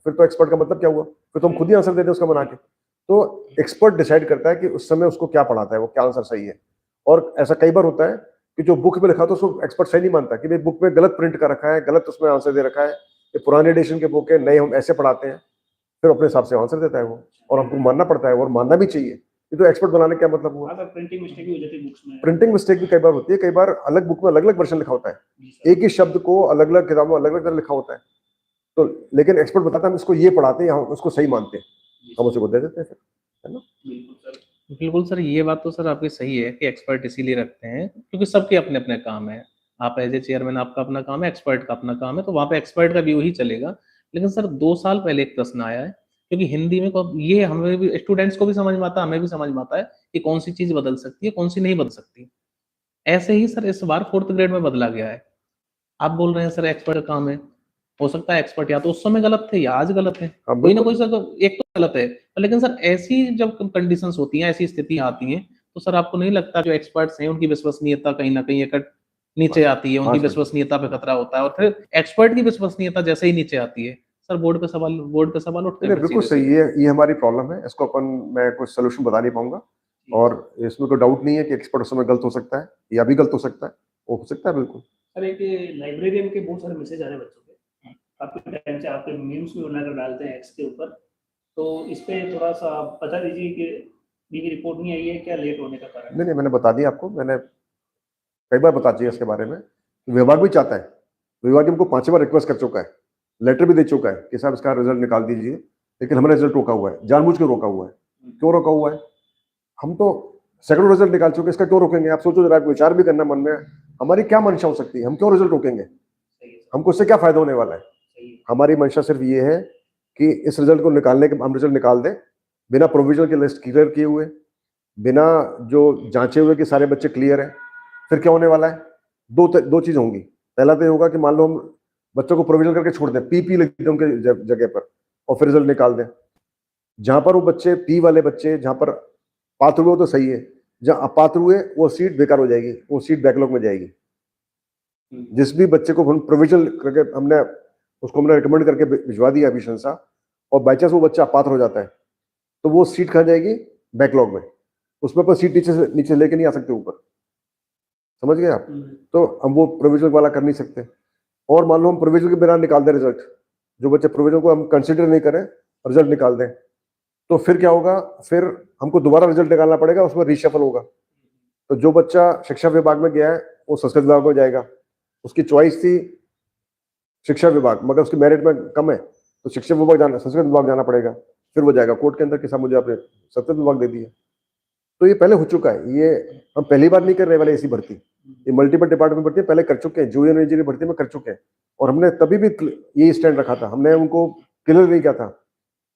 फिर तो एक्सपर्ट का मतलब क्या हुआ? फिर तो हम खुद ही आंसर दे दें उसका बना के। तो एक्सपर्ट डिसाइड करता है कि उस समय उसको क्या पढ़ाता है, वो क्या आंसर सही है। और ऐसा कई बार होता है कि जो बुक में लिखा तो उसको एक्सपर्ट सही नहीं मानता कि भाई बुक में गलत प्रिंट कर रखा है, गलत उसमें आंसर दे रखा है, ये पुराने एडिशन के बुक है, नए हम ऐसे पढ़ाते हैं, फिर अपने हिसाब से आंसर देता है वो, और हमको मानना पड़ता है और मानना भी चाहिए। ये तो एक्सपर्ट बनाने का मतलब हुआ। प्रिंटिंग मिस्टेक भी हो जाती है बुक्स में, प्रिंटिंग मिस्टेक भी कई बार होती है, कई बार अलग बुक में अलग अलग वर्जन लिखा होता है, एक ही शब्द को अलग अलग किताबों में अलग अलग तरह लिखा होता है, तो लेकिन एक्सपर्ट बताता है हम इसको ये पढ़ाते हैं, हम उसको सही मानते हैं, हम उसे को दे देते हैं फिर, है ना? बिल्कुल सर, ये बात तो सर आपकी सही है कि एक्सपर्ट इसीलिए रखते हैं क्योंकि सबके अपने-अपने काम हैं। आप एज़ ए चेयरमैन आपका अपना काम है, एक्सपर्ट का अपना काम है, तो वहाँ पे एक्सपर्ट का व्यू ही चलेगा। लेकिन सर 2 साल पहले एक प्रश्न आया है, क्योंकि हिंदी में को ये हमें भी स्टूडेंट्स को भी समझ में आता है, हमें भी समझ में आता है कि कौन-सी चीज़ बदल सकती है, कौन-सी नहीं बदल सकती। ऐसे ही सर इस बार 4th ग्रेड में बदला गया है। आप बोल रहे हैं सर एक्सपर्ट का काम है। हो सकता है एक्सपर्ट या तो उस समय गलत थे या आज गलत है। हाँ, कोई ना बिल्कुल। कोई सर तो एक तो गलत है। लेकिन सर ऐसी जब कंडीशंस होती हैं, ऐसी स्थितियाँ आती हैं, तो सर आपको नहीं लगता जो एक्सपर्ट्स हैं उनकी विश्वसनीयता कहीं न कहीं एक नीचे आती है, हाँ उनकी सर। विश्वसनीयता पे खतरा होता है और फिर एक्सपर्ट की विश्वसनीयता जैसे ही नीचे आती है, सर बोर्ड पे सवाल उठते नहीं, हैं नहीं, फिर बिल्कुल सही सीधे-सीधे। है, ये हमारी प्रॉब्लम है, इसको मैं कुछ सॉल्यूशन बता नहीं पाऊँगा और इसमें कोई डाउट नहीं है कि एक्सपर्ट उस समय गलत हो सकता है या भी गलत हो सकता है, वो हो सकता है बिल्कुल। सर एक लाइब्रेरियन के बहुत सारे मैसेज आ रहे हैं बच्चों के, काफ़ी टाइम से आपके मीम्स भी बनाकर डालते हैं एक्स के ऊपर, तो इस पे थोड़ा-सा आप बता दीजिए कि अभी भी रिपोर्ट नहीं आई है, क्या लेट होने का कारण नहीं, है? नहीं, मैंने बता दिया आपको, मैंने कई बार बता दिया इसके बारे में। विभाग भी चाहता है, विभाग हमको 5 बार रिक्वेस्ट कर चुका है, लेटर भी दे चुका है कि साहब इसका रिजल्ट निकाल दीजिए, लेकिन हमने रिजल्ट रोका हुआ है, जानबूझ के रोका हुआ है। क्यों रोका हुआ है? हम तो सैकड़ों रिजल्ट निकाल चुके हैं, इसका क्यों रोकेंगे? आप सोचो जरा, विचार भी करना मन में, हमारी क्या मंशा हो सकती है? हम क्यों रिजल्ट रोकेंगे? सही है सर, हमको इससे क्या फायदा होने वाला है? सही है। हमारी मंशा सिर्फ ये है कि इस रिजल्ट को निकालने के, हम रिजल्ट निकाल दें, बिना प्रोविजनल की लिस्ट क्लियर किए हुए, बिना जो जांचे हुए कि सारे बच्चे क्लियर हैं। फिर क्या होने वाला है? दो चीज होंगी। पहला तो ये होगा कि मान लो हम बच्चों को प्रोविजनल करके छोड़ दें, पी लिख दें उनके जगह पर और फिर रिजल्ट निकाल दें। जहां पर वो बच्चे पी वाले बच्चे जहां पर पात्र हुए वो तो सही है, जहां अपात्र हुए वो सीट बेकार हो जाएगी, वो सीट बैकलॉग में जाएगी। जिस भी बच्चे को हम प्रोविजनल करके हमने रिकमेंड करके भिजवा दिया अभी संसा, और बाई चांस वो बच्चा अपात्र हो जाता है तो वो सीट कहाँ जाएगी? बैकलॉग में। उसमें पर सीट नीचे लेके नहीं आ सकते ऊपर, समझ गए आप? तो हम वो प्रोविजनल वाला कर नहीं सकते। और मान लो हम प्रोविजनल के बिना निकाल दें रिजल्ट, जो बच्चे प्रोविजनल को हम कंसिडर नहीं करें, रिजल्ट निकाल दें, तो फिर क्या होगा? फिर हमको दोबारा रिजल्ट निकालना पड़ेगा, उसमें रीशफल होगा। तो जो बच्चा शिक्षा विभाग में गया है वो संस्कृत विभाग में जाएगा, उसकी चॉइस थी शिक्षा विभाग, मगर उसकी मेरिट में कम है तो शिक्षा विभाग जाना, संस्कृत विभाग जाना पड़ेगा। फिर वो जाएगा कोर्ट के अंदर कि साहब मुझे आपने संस्कृत विभाग दे दिया। तो ये पहले हो चुका है, ये हम पहली बार नहीं कर रहे वाले ऐसी भर्ती, ये मल्टीपल डिपार्टमेंट भर्ती पहले कर चुके हैं, जूनियर इंजीनियर भर्ती में कर चुके हैं। और हमने तभी भी यही स्टैंड रखा था, हमने उनको क्लियर नहीं किया था।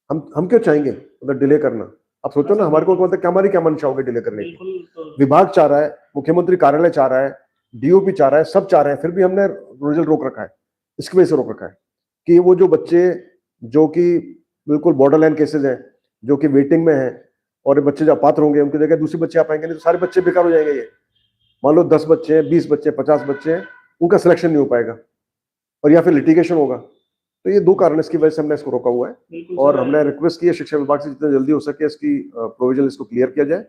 हम क्यों चाहेंगे मतलब डिले करना? आप सोचो ना, हमारे को मतलब क्या, हमारी क्या मंशा होगी डिले करने की? बिल्कुल, तो विभाग चाह रहा है, मुख्यमंत्री कार्यालय चाह रहा है, डीओपी चाह रहा है, सब चाह रहे हैं, फिर भी हमने रिजल्ट रोक रखा है। इसकी वजह से रोक रखा है कि वो जो बच्चे जो कि बिल्कुल बॉर्डर लाइन केसेज हैं, जो कि वेटिंग में हैं, और ये बच्चे जो अपात्र होंगे उनकी जगह दूसरे बच्चे आ पाएंगे, नहीं तो सारे बच्चे बेकार हो जाएंगे। ये मान लो 10 बच्चे हैं, 20 बच्चे, 50 बच्चे हैं, उनका सिलेक्शन नहीं हो पाएगा और या फिर लिटिगेशन होगा। तो ये 2 कारण इसकी वजह से हमने इसको रोका हुआ है। बिल्कुल और सर, हमने रिक्वेस्ट की है शिक्षा विभाग से जितना जल्दी हो सके इसकी प्रोविजन इसको क्लियर किया जाए,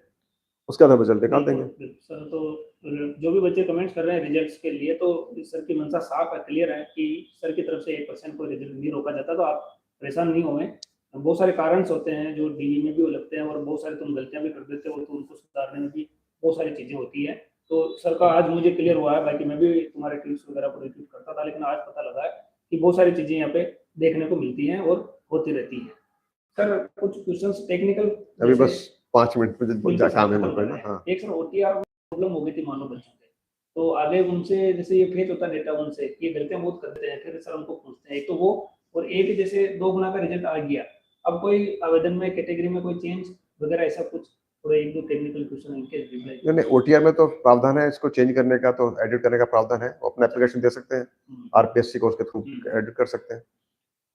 उसके बाद हम रिजल्ट निकाल बिल्कुल, देंगे। बिल्कुल सर, तो जो भी बच्चे कमेंट्स कर रहे हैं रिजल्ट्स के लिए, तो सर की मंशा साफ है, क्लियर है कि सर की तरफ से 1% कोई रिजल्ट नहीं रोका जाता, तो आप परेशान नहीं होवें। बहुत सारे कारणस होते हैं जो डीवी में भी वो लगते हैं, और बहुत सारे तुम गलतियां भी कर देते हो, तो उनको सुधारने में भी बहुत सारी चीजें होती है। तो सर का आज मुझे क्लियर हुआ है, बाकी मैं भी तुम्हारे ट्वीट्स वगैरह को रिट्वीट करता था, लेकिन आज पता लगा है कि बहुत सारी चीजें यहाँ पे देखने को मिलती हैं और होती रहती हैं। सर कुछ क्वेश्चंस टेक्निकल अभी बस 5 मिनट में बिल्कुल काम है खत्म मेरे को करना ना। है। हाँ, एक सर ओटीआर में प्रॉब्लम हो गई थी मान लो बच्चों के, तो आगे उनसे जैसे ये फेच होता है डेटा उनसे, ये गलतियां बहुत करते हैं, फिर सर उनको पूछते हैं, एक तो वो, और एक जैसे 2 गुना का रिजल्ट आ गया, अब कोई आवेदन में कैटेगरी में कोई चेंज वगैरह ऐसा कुछ, थोड़ा 1-2 टेक्निकल क्वेश्चन इनके रिप्लाई। नहीं, नहीं, ओटीआर में तो प्रावधान है इसको चेंज करने का, तो एडिट करने का प्रावधान है, वो अपना एप्लीकेशन दे सकते हैं, आरपीएससी को उसके थ्रू एडिट कर सकते हैं।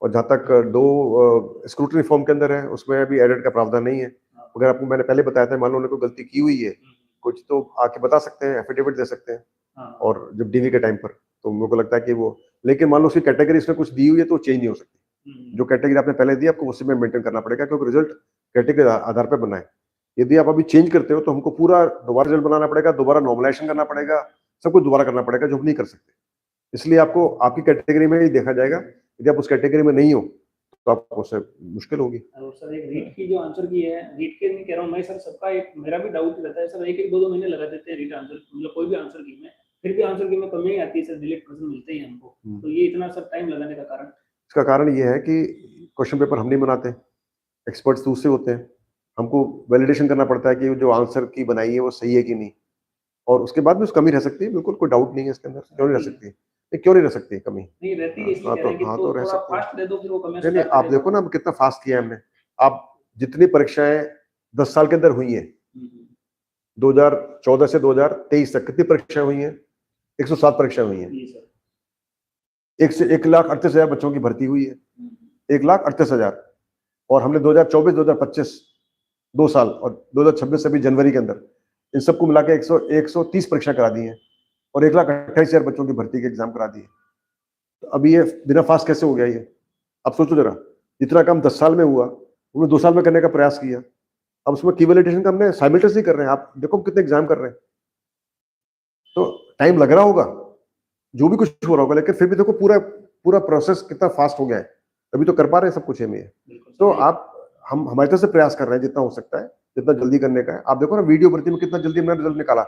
और जहाँ तक 2 स्क्रूटनी फॉर्म के अंदर है, उसमें अभी एडिट का प्रावधान नहीं है। अगर आपको मैंने पहले बताया था, मान लो उन्होंने कोई गलती की हुई है कुछ, तो आके बता सकते हैं, एफिडेविट दे सकते हैं, और जब डीवी के टाइम पर, तो मेरे को लगता है कि वो, लेकिन मान लो उसकी कैटेगरी इसमें कुछ दी हुई है तो चेंज नहीं हो सकती। जो कैटेगरी आपने पहले दी आपको उसी में मेंटेन करना पड़ेगा, क्योंकि रिजल्ट कैटेगरी आधार पर बना है। यदि आप अभी चेंज करते हो तो हमको पूरा दोबारा रिजल्ट बनाना पड़ेगा, दोबारा नॉर्मलाइजेशन करना पड़ेगा, सब कुछ दोबारा करना पड़ेगा, जो हम नहीं कर सकते। इसलिए आपको आपकी कैटेगरी में ही देखा जाएगा, यदि आप उस कैटेगरी में नहीं हो तो आपको उससे मुश्किल होगी। और सर एक रीट की जो आंसर की है, रीट के नहीं कह रहा हूँ मैं सर, सबका एक मेरा भी डाउट रहता है सर, 1-1 2-2 महीने लगा देते हैं रीट आंसर, मतलब कोई भी आंसर की में, फिर भी आंसर की में कमी आती है सर, डिलीट पर्सन मिलते ही हमको, तो ये इतना सर टाइम लगाने का कारण? इसका कारण ये है कि क्वेश्चन पेपर हम नहीं बनाते, एक्सपर्ट्स दूसरे होते हैं। हमको वैलिडेशन करना पड़ता है कि जो आंसर की बनाई है वो सही है कि नहीं, और उसके बाद भी उसकी कमी रह सकती है, बिल्कुल कोई डाउट नहीं है इसके अंदर, क्यों नहीं रह सकती, क्यों नहीं रह सकती कमी। नहीं रहती है, इसलिए हाँ कह तो रहे हैं कि हाँ तो तो रह थोड़ा सकती है। फास्ट दे दो, फिर वो कमियां नहीं नहीं, सुधारते आप रहे देखो तो। ना कितना फास्ट किया है हमने। आप जितनी परीक्षाएं 10 साल के अंदर हुई हैं, 2014 से 2023 तक कितनी परीक्षाएं हुई हैं? 107 परीक्षाएं हुई हैं। जी सर। 1,38,000 बच्चों की भर्ती हुई है, 1,38,000। और हमने 2024 2025 2 साल और 2026 अभी जनवरी के अंदर इन सबको मिला के 130 परीक्षा करा दी है, और 1,28,000 बच्चों की भर्ती के एग्जाम करा दिए। तो अभी ये बिना फास्ट कैसे हो गया ये? आप सोचो जरा, जितना काम 10 साल में हुआ उन्होंने 2 साल में करने का प्रयास किया। अब उसमें की वैलिडेशन का हमने साइमल्टेनियसली कर रहे हैं। आप देखो कितने एग्जाम कर रहे हैं, तो टाइम लग रहा होगा, जो भी कुछ हो रहा होगा, लेकिन फिर भी देखो पूरा पूरा प्रोसेस कितना फास्ट हो गया है, तभी तो कर पा रहे हैं सब कुछ हम ये। बिल्कुल तो सर। आप हम हमारी तरफ से प्रयास कर रहे हैं जितना हो सकता है, जितना जल्दी करने का है। आप देखो ना वीडियो भर्ती में कितना जल्दी हमने रिजल्ट निकाला,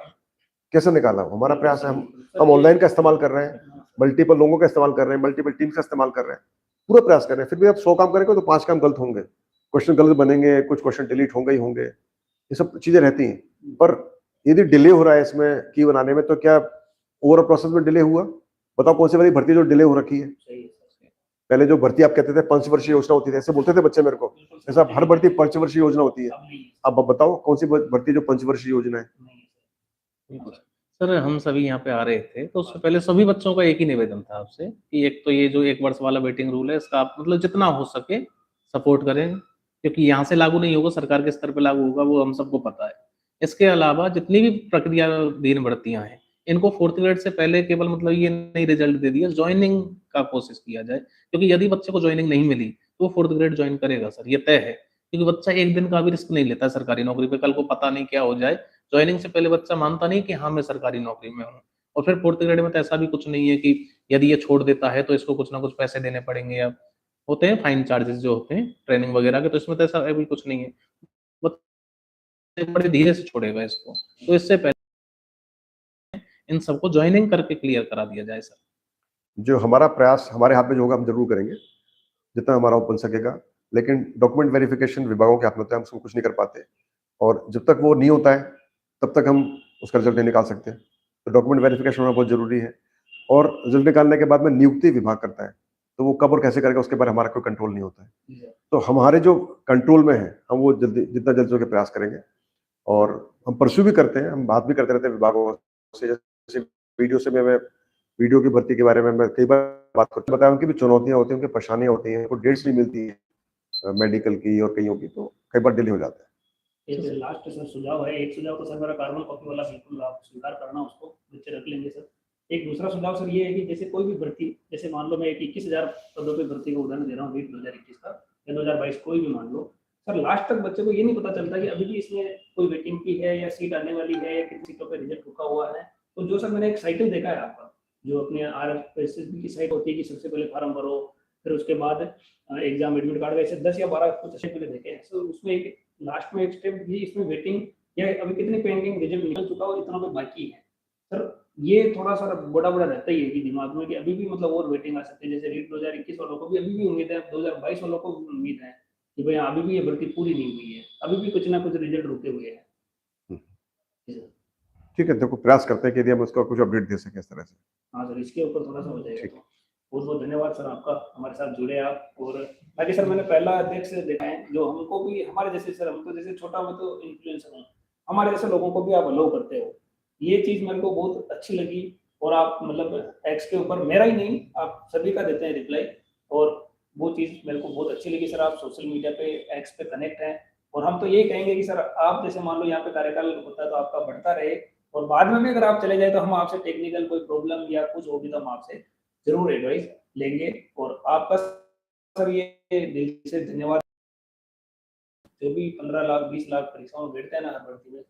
कैसे निकाला, हमारा प्रयास है। हम ऑनलाइन का इस्तेमाल कर रहे हैं, मल्टीपल लोगों का इस्तेमाल कर रहे हैं, मल्टीपल टीम का इस्तेमाल कर रहे हैं, पूरा प्रयास कर रहे हैं। फिर भी आप 100 काम करेंगे तो 5 काम गलत होंगे, क्वेश्चन गलत बनेंगे, कुछ क्वेश्चन डिलीट होंगे ही होंगे, ये सब चीजें रहती हैं। पर यदि डिले हो रहा है इसमें की बनाने में, तो क्या ओवरऑल प्रोसेस में डिले हुआ? बताओ कौन सी वाली भर्ती जो डिले हो रखी है? सही है सर। पहले जो भर्ती आप कहते थे पंचवर्षीय योजना होती थी, ऐसे बोलते थे बच्चे मेरे को, बिल्कुल सर, ऐसा हर भर्ती पंचवर्षीय योजना होती है। अब नहीं है। अब बताओ कौन सी भर्ती जो पंचवर्षीय योजना है? नहीं है सर। बिल्कुल। सर हम सभी यहाँ पे आ रहे थे तो उससे पहले सभी बच्चों का एक ही निवेदन था आपसे कि एक तो ये जो 1 वर्ष वाला वेटिंग रूल है इसका आप मतलब जितना हो सके सपोर्ट करें, क्योंकि यहाँ से लागू नहीं होगा, सरकार के स्तर पे लागू होगा, वो हम सबको पता है। इसके अलावा जितनी भी प्रक्रियाधीन भर्तियां हैं इनको 4th ग्रेड से पहले केवल मतलब ये नहीं रिजल्ट दे दिया, ज्वाइनिंग का कोशिश किया जाए, क्योंकि यदि बच्चे को ज्वाइनिंग नहीं मिली तो वो 4th ग्रेड ज्वाइन करेगा सर, ये तय है। क्योंकि बच्चा एक दिन का भी रिस्क नहीं लेता है सरकारी नौकरी पे, कल को पता नहीं क्या हो जाए। ज्वाइनिंग से पहले बच्चा मानता नहीं कि हाँ मैं सरकारी नौकरी में हूँ। और फिर 4th ग्रेड में तो ऐसा भी कुछ नहीं है कि यदि ये छोड़ देता है तो इसको कुछ ना कुछ पैसे देने पड़ेंगे, या होते हैं फाइन चार्जेस जो होते हैं ट्रेनिंग वगैरह के, तो इसमें तो ऐसा अभी कुछ नहीं है, बच्चे बड़े धीरे से छोड़ेगा इसको। तो इससे पहले इन सबको ज्वाइनिंग करके क्लियर करा दिया जाए सर। जो हमारा प्रयास हमारे हाथ में जो होगा हम जरूर करेंगे, जितना हमारा बन सकेगा। लेकिन डॉक्यूमेंट वेरिफिकेशन विभागों के हाथ में होता है, हम उसको कुछ नहीं कर पाते, और जब तक वो नहीं होता है तब तक हम उसका रिजल्ट नहीं निकाल सकते। तो डॉक्यूमेंट वेरिफिकेशन होना बहुत जरूरी है। और रिजल्ट निकालने के बाद में नियुक्ति विभाग करता है, तो वो कब और कैसे करेगा उसके बारे में हमारा कोई कंट्रोल नहीं होता है। तो हमारे जो कंट्रोल में है हम वो जल्दी जितना जल्दी हो के प्रयास करेंगे, और हम परस्यू भी करते हैं, हम बात भी करते रहते हैं विभागों से। जैसे वीडियो से मैं वीडियो की भर्ती के बारे में मैं कई बार बात करते बताया, उनकी भी चुनौतियां होती हैं, उनकी परेशानियां होती हैं, उनको डेट्स नहीं मिलती है मेडिकल की और कईयों की, तो कई बार डिले हो जाता है। एक लास्ट सर सुझाव है, एक सुझाव तो सर मेरा कार्बन कॉपी वाला बिल्कुल आप स्वीकार करना, उसको बच्चे रख लेंगे सर। एक दूसरा सुझाव सर ये है कि जैसे कोई भी भर्ती, जैसे मान लो मैं एक 21,000 पदों पे भर्ती का उदाहरण दे रहा हूँ 2021 का या 2022, कोई भी मान लो सर, लास्ट तक बच्चे को ये नहीं पता चलता कि अभी भी इसमें कोई वेटिंग की है या सीट आने वाली है या कितनी सीटों पर रिजल्ट रुका हुआ है। तो जो सर मैंने एक साइकिल देखा है आपका, जो अपने RFSSB की साइट होती है कि सबसे पहले फॉर्म भरो, फिर उसके बाद एग्जाम एडमिट कार्ड, वैसे 10 या 12 कुछ स्टेप मैंने देखे हैं। सो उसमें एक लास्ट में एक स्टेप भी इसमें वेटिंग या अभी कितनी पेंडिंग रिजल्ट निकल चुका हो, इतना पे बाकी है सर। ये थोड़ा सा बड़ा रहता ही है कि दिमाग में कि अभी भी मतलब और वेटिंग आ सकती है। जैसे रीट 2021 वालों को भी अभी भी उम्मीद है, 2022 वालों को भी उम्मीद है कि भाई अभी भी ये भर्ती पूरी नहीं हुई है, अभी भी कुछ ना कुछ रिजल्ट रुके हुए हैं। ठीक है, देखो प्रयास करते हैं कि यदि हम उसका कुछ अपडेट दे सकें इस तरह से। हाँ सर, इसके ऊपर थोड़ा सा हो जाएगा। ठीक। तो बहुत बहुत धन्यवाद सर आपका, हमारे साथ जुड़े आप। और बाकी सर मैंने पहला अध्यक्ष से देखा है, जो हमको भी हमारे जैसे सर, हम तो जैसे छोटा मैं तो इन्फ्लुएंसर हूँ, हमारे जैसे लोगों को भी आप अलाउ करते हो, ये चीज़ मेरे को बहुत अच्छी लगी। और आप मतलब एक्स के ऊपर मेरा ही नहीं, आप सभी का देते हैं रिप्लाई, और वो चीज़ मेरे को बहुत अच्छी लगी सर। आप सोशल मीडिया पे एक्स पे कनेक्ट हैं, और हम तो यही कहेंगे कि सर आप जैसे मान लो यहाँ पे कार्यकाल होता है तो आपका बढ़ता रहे, और बाद में भी अगर आप चले जाए तो हम आपसे टेक्निकल कोई प्रॉब्लम या कुछ होगी तो हम आपसे जरूर एडवाइस लेंगे। और आपका सर ये दिल से धन्यवाद। जो भी 15 लाख 20 लाख परीक्षाओं में बैठते हैं ना हर भर्ती में,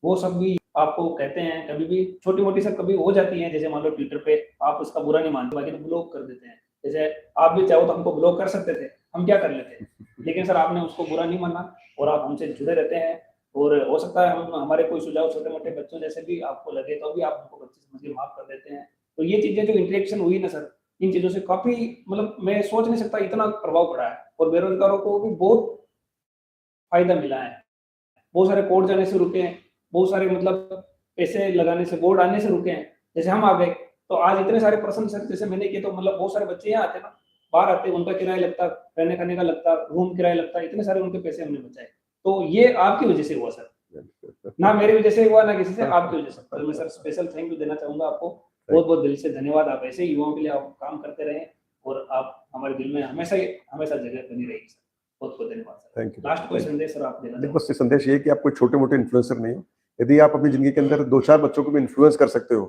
वो सब भी आपको कहते हैं, कभी भी छोटी मोटी सर कभी हो जाती है, जैसे मान लो ट्विटर पे आप उसका बुरा नहीं मानते, बाकी तो ब्लॉक कर देते हैं। जैसे आप भी चाहो तो हमको ब्लॉक कर सकते थे, हम क्या कर लेते, लेकिन सर आपने उसको बुरा नहीं माना और आप हमसे जुड़े रहते हैं। और हो सकता है हम हमारे कोई सुझाव छोटे मोटे बच्चों जैसे भी आपको लगे तो भी आप हमको बच्चे समझ के माफ कर देते हैं। तो ये चीजें जो इंटरेक्शन हुई ना सर, इन चीजों से काफी मतलब मैं सोच नहीं सकता इतना प्रभाव पड़ा है, और बेरोजगारों को भी बहुत फायदा मिला है। बहुत सारे कोर्ट जाने से रुके हैं, बहुत सारे मतलब पैसे लगाने से, बोर्ड आने से रुके हैं। जैसे हम आ गए तो आज इतने सारे प्रश्न सर जैसे मैंने किए, तो मतलब बहुत सारे बच्चे यहाँ आते ना, बाहर आते, उनका किराया लगता, रहने खाने का लगता, रूम किराया लगता, इतने सारे उनके पैसे हमने बचाए। तो ये आपकी वजह से हुआ सर, ना मेरी वजह से हुआ, ना किसी से, आपकी वजह से। तो मैं सर स्पेशल थैंक यू देना चाहूंगा आपको, बहुत बहुत दिल से धन्यवाद। आप ऐसे युवाओं के लिए आप काम करते रहें और आप हमारे दिल में हमेशा जगह बनी रहेगी सर। बहुत बहुत धन्यवाद सर। Thank you. लास्ट कोई संदेश सर आप देना देखो, संदेश ये है कि आप कोई छोटे मोटे इन्फ्लुएंसर नहीं हो। यदि आप अपनी जिंदगी के अंदर 2-4 बच्चों को भी इन्फ्लुएंस कर सकते हो,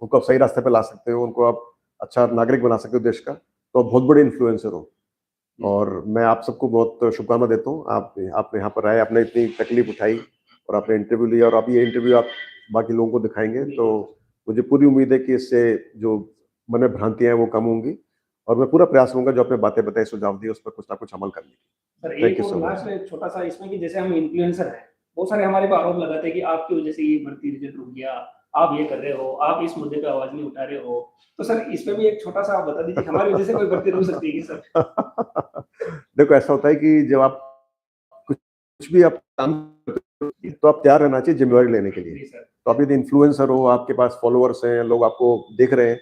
उनको आप सही रास्ते पे ला सकते हो, उनको आप अच्छा नागरिक बना सकते हो देश का, तो आप बहुत बड़े इन्फ्लुएंसर हो। और मैं आप सबको बहुत शुभकामना देता हूँ। आप यहाँ पर आए, आपने इतनी तकलीफ उठाई और आपने इंटरव्यू लिया, और अब ये इंटरव्यू आप बाकी लोगों को दिखाएंगे, तो मुझे पूरी उम्मीद है कि इससे जो मन में भ्रांतियां हैं वो कम होंगी, और मैं पूरा प्रयास करूंगा जो आपने बातें बताई, सुझाव दिए, उस पर कुछ ना कुछ अमल करने की। सर Thank एक you so और much. लास्ट छोटा सा इसमें कि जैसे हम इन्फ्लुएंसर हैं, बहुत सारे हमारे पे आरोप लगाते हैं कि आपकी वजह से ये भर्ती रिजल्ट रुक गया, आप ये कर रहे हो, आप इस मुद्दे पे आवाज नहीं उठा रहे हो। तो सर इस पे भी एक छोटा सा आप बता दीजिए, हमारी वजह से कोई भर्ती रुक सकती है कि सर? देखो, ऐसा होता है कि जब आप कुछ भी आप काम करते हो, तो आप तैयार रहना चाहिए जिम्मेवारी लेने के लिए। जी सर। तो आप यदि इन्फ्लुएंसर हो, आपके पास फॉलोअर्स हैं, लोग आपको देख रहे हैं,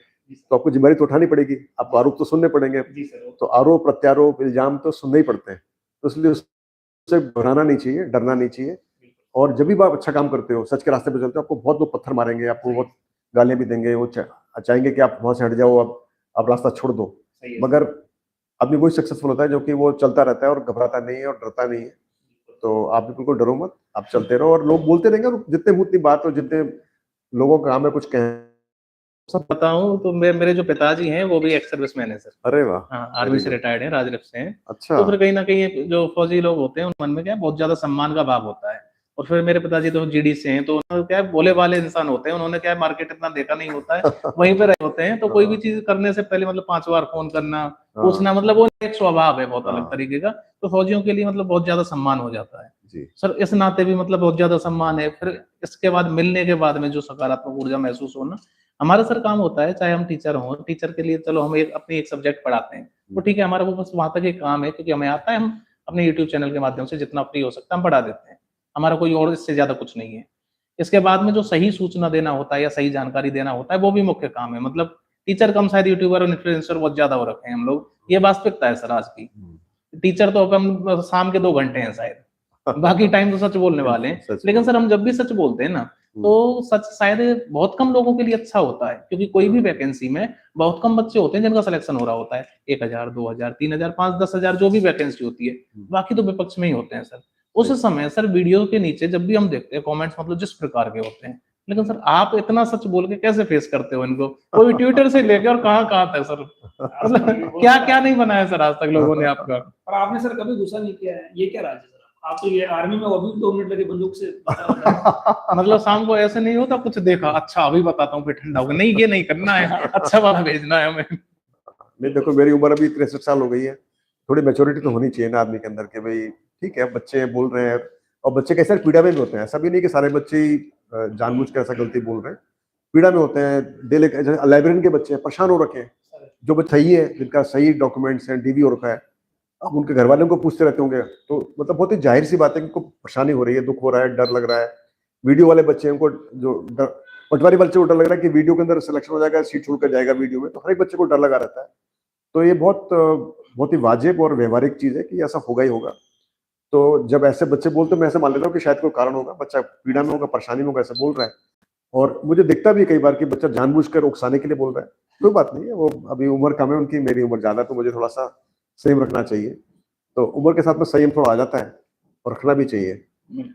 तो आपको जिम्मेवारी तो उठानी पड़ेगी, आपको आरोप तो सुनने पड़ेंगे। जी सर। तो आरोप प्रत्यारोप इल्जाम तो सुनने ही पड़ते हैं, तो इसलिए उससे घबराना नहीं चाहिए, डरना नहीं चाहिए। और जब भी आप अच्छा काम करते हो, सच के रास्ते पे चलते हो, आपको बहुत लोग पत्थर मारेंगे, आपको बहुत गालियां भी देंगे, वो चाहेंगे कि आप वहां से हट जाओ, आप रास्ता छोड़ दो। सही है। मगर आदमी वही सक्सेसफुल होता है जो कि वो चलता रहता है और घबराता नहीं है और डरता नहीं है। तो आप भी बिल्कुल डरो मत, आप चलते रहो, और लोग बोलते रहेंगे, और जितने मुद्दे बात हो, जितने लोगों का काम है कुछ कहें, सब बताऊं तो मेरे जो पिताजी हैं वो भी एक्स सर्विसमैन है सर। अरे वाह, हाँ, आर्मी से रिटायर्ड है, राजरफ से हैं। अच्छा, तो फिर कहीं ना कहीं जो फौजी लोग होते हैं उन मन में क्या है, बहुत ज्यादा सम्मान का भाव होता है। और फिर मेरे पिताजी तो जीडी से हैं, तो उन्होंने क्या है, भोले वाले इंसान होते हैं, उन्होंने क्या है, मार्केट इतना देखा नहीं होता है, वहीं पे रहे होते हैं। तो कोई भी चीज करने से पहले मतलब 5 बार फोन करना, पूछना, मतलब वो एक स्वभाव है बहुत अलग तरीके का। तो फौजियों के लिए मतलब बहुत ज्यादा सम्मान हो जाता है जी। सर, इस नाते भी मतलब बहुत ज्यादा सम्मान है। फिर इसके बाद मिलने के बाद में जो सकारात्मक ऊर्जा महसूस होना, हमारा सर काम होता है, चाहे हम टीचर हों, टीचर के लिए चलो हम अपनी एक सब्जेक्ट पढ़ाते हैं, तो ठीक है, हमारा वो बस वहां तक एक काम है, क्योंकि हमें आता है, हम अपने यूट्यूब चैनल के माध्यम से जितना फ्री हो सकता है हम पढ़ा देते हैं, हमारा कोई और इससे ज्यादा कुछ नहीं है। इसके बाद में जो सही सूचना देना होता है या सही जानकारी देना होता है, वो भी मुख्य काम है। मतलब टीचर कम, शायद यूट्यूबर और इन्फ्लुएंसर बहुत ज्यादा हो रखे हैं हम लोग, ये वास्तविकता है सर आज की। टीचर तो कम शाम के 2 घंटे हैं शायद, बाकी टाइम तो सच बोलने वाले हैं। लेकिन सर हम जब भी सच बोलते हैं ना, तो सच शायद बहुत कम लोगों के लिए अच्छा होता है, क्योंकि कोई भी वैकेंसी में बहुत कम बच्चे होते हैं जिनका सिलेक्शन हो रहा होता है। 1000, 2000, 3000, 5, 10,000 जो भी वैकेंसी होती है, बाकी तो विपक्ष में ही होते हैं सर। उस समय सर वीडियो के नीचे जब भी हम देखते हैं कमेंट्स, मतलब जिस प्रकार के होते हैं, लेकिन सर आप इतना सच बोल के कैसे फेस करते हो इनको? कोई ट्विटर से लेकर और कहाँ तक सर, मतलब क्या क्या नहीं बनाया सर आज तक लोगों ने आपका। और आपने सर कभी गुस्सा नहीं किया है, ये क्या राज है सर? आप तो ये आर्मी में अभी 2 मिनट लगे बंदूक से मतलब शाम को ऐसे नहीं होता, कुछ देखा, अच्छा अभी बताता हूँ, फिर ठंडा हो गया, नहीं ये नहीं करना है, अच्छा वाला भेजना है हमें। नहीं, देखो, मेरी उम्र अभी 63 साल हो गई है, थोड़ी मैच्योरिटी तो होनी चाहिए ना आदमी के अंदर, कि भाई ठीक है, बच्चे बोल रहे हैं, और बच्चे कैसे पीड़ा में भी होते हैं, ऐसा भी नहीं कि सारे बच्चे ही जानबूझ कर ऐसा गलती बोल रहे हैं, पीड़ा में होते हैं। लाइब्रेरियन के बच्चे परेशान हो रखे हैं, जो बच्चे सही है, जिनका सही डॉक्यूमेंट्स हैं, डीवी हो रखा है, अब उनके घर वालों को पूछते रहते होंगे, तो मतलब बहुत ही जाहिर सी बात है कि उनको परेशानी हो रही है, दुख हो रहा है, डर लग रहा है। वीडियो वाले बच्चे, उनको जो पटवारी बच्चे को डर लग रहा है कि वीडियो के अंदर सिलेक्शन हो जाएगा, सीट छोड़कर जाएगा वीडियो में, तो हर एक बच्चे को डर लगा रहता है। तो ये बहुत ही वाजिब और व्यवहारिक चीज है कि ऐसा होगा ही होगा। तो जब ऐसे बच्चे बोलते, मैं ऐसा मान लेता हूँ कि शायद कोई कारण होगा, बच्चा पीड़ा में होगा, परेशानी में होगा, ऐसा बोल रहा है। और मुझे दिखता भी कई बार कि बच्चा जानबूझकर उकसाने के लिए बोल रहा है। कोई बात नहीं है, वो अभी उम्र कम है उनकी, मेरी उम्र ज्यादा, तो मुझे थोड़ा सा संयम रखना चाहिए। तो उम्र के साथ में संयम थोड़ा आ जाता है, और रखना भी चाहिए।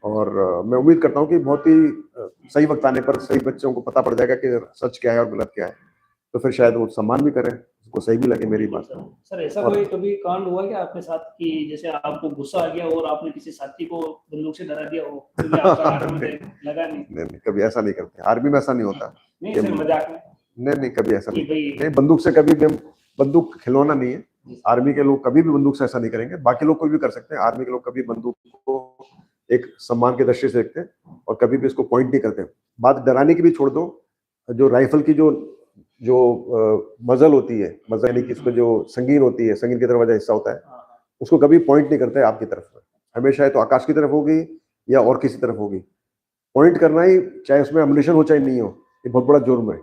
और मैं उम्मीद करता हूँ कि बहुत ही सही वक्त आने पर सही बच्चों को पता पड़ जाएगा कि सच क्या है और गलत क्या है, तो फिर शायद वो सम्मान भी करें, उसको सही भी लगे मेरी बात। सर ऐसा कोई कभी कांड हुआ क्या आपके साथ कि जैसे आपको गुस्सा आ गया और आपने किसी साथी को बंदूक से डरा दिया हो, क्योंकि आपका आर्मी में लगा नहीं, कभी ऐसा नहीं करते, आर्मी में ऐसा नहीं होता। नहीं सर, मजाक में। नहीं, कभी ऐसा नहीं, बंदूक से कभी भी, बंदूक खिलौना नहीं है। आर्मी के लोग कभी भी बंदूक से ऐसा नहीं करेंगे, बाकी लोग कोई भी कर सकते हैं, आर्मी के लोग कभी बंदूक को एक सम्मान की दृष्टि से देखते हैं और कभी भी इसको पॉइंट नहीं करते। बात डराने की भी छोड़ दो, जो राइफल की जो मजल होती है, मजल यानी कि इसमें जो संगीन होती है, संगीन की दरवाजा हिस्सा होता है, उसको कभी पॉइंट नहीं करते आपकी तरफ में, हमेशा है तो आकाश की तरफ होगी, या और किसी तरफ होगी, पॉइंट करना ही, चाहे उसमें एम्युनिशन हो चाहे नहीं हो, ये बहुत बड़ा जुर्म है।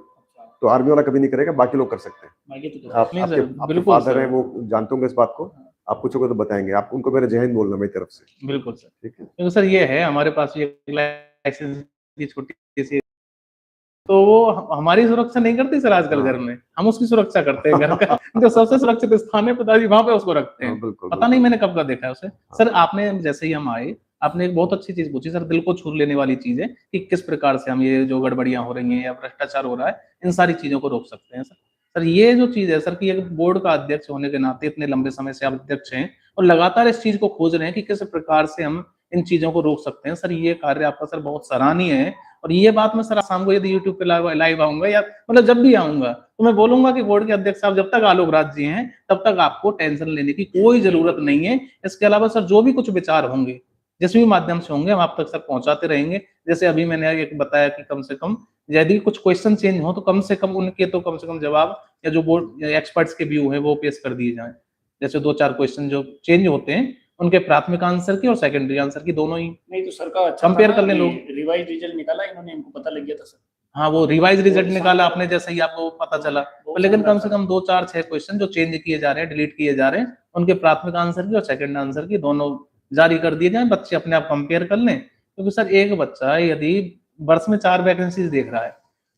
तो आर्मी वाला कभी नहीं करेगा, बाकी लोग कर सकते हैं। बाकी तो आप नहीं सर, आपके बिल्कुल फादर सर। हैं, वो जानते होंगे इस बात को, आप पूछोगे तो बताएंगे। आप उनको मेरे जय हिंद बोलना मेरी तरफ से। बिल्कुल सर। ठीक है, क्योंकि सर ये है, हमारे पास ये लाइसेंस की छोटी सी, तो वो हमारी सुरक्षा नहीं करती सर आजकल घर में, हम उसकी सुरक्षा करते हैं घर का। जो सबसे सुरक्षित स्थान है पिताजी, वहां पे उसको रखते हैं। बिल्कुल पता नहीं मैंने कब का देखा है उसे। सर आपने जैसे ही हम आए, आपने एक बहुत अच्छी चीज पूछी सर, दिल को छू लेने वाली चीज है कि किस प्रकार से हम ये जो गड़बड़ियां हो रही हैं या भ्रष्टाचार हो रहा है, इन सारी चीजों को रोक सकते हैं सर। सर ये जो चीज है सर कि एक बोर्ड का अध्यक्ष होने के नाते इतने लंबे समय से आप अध्यक्ष हैं और लगातार इस चीज को खोज रहे हैं कि किस प्रकार से हम इन चीजों को रोक सकते हैं। सर ये कार्य आपका सर बहुत सराहनीय है। और ये बात मैं सर शाम को यदि यूट्यूब पे लाइव आऊंगा या मतलब जब भी आऊंगा, तो मैं बोलूंगा कि बोर्ड के अध्यक्ष साहब जब तक आलोक राज जी हैं तब तक आपको टेंशन लेने की कोई जरूरत नहीं है। इसके अलावा सर जो भी कुछ विचार होंगे, जिस भी माध्यम से होंगे, हम आप तक सर पहुंचाते रहेंगे। जैसे अभी मैंने एक बताया कि कम से कम यदि कुछ क्वेश्चन चेंज हो तो कम से कम उनके तो कम से कम जवाब या जो बोर्ड एक्सपर्ट्स के व्यू है वो पेश कर दिए जाएं। जैसे 2-4 क्वेश्चन जो चेंज होते हैं, उनके प्राथमिक आंसर की और सेकेंडरी आंसर की दोनों ही नहीं तो सर का अच्छा कंपेयर था कर लें कि लोग। रिवाइज रिजल्ट निकाला इन्होंने, इनको पता लग गया था सर। हाँ, वो रिवाइज रिजल्ट वो निकाला शानदार आपने, था। जैसे ही आपको पता चला। बहुत तो लेकिन कम से शानदार कम 2-4-6 क्वेश्चन जो चेंज किए जा रहे हैं, डिलीट किए जा रहे हैं, उनके प्राथमिक आंसर की और सेकंड आंसर की दोनों जारी कर दिए जाएं, बच्चे अपने आप कंपेयर कर लें। क्योंकि सर एक बच्चा यदि वर्ष में 4 वैकेंसीज देख रहा है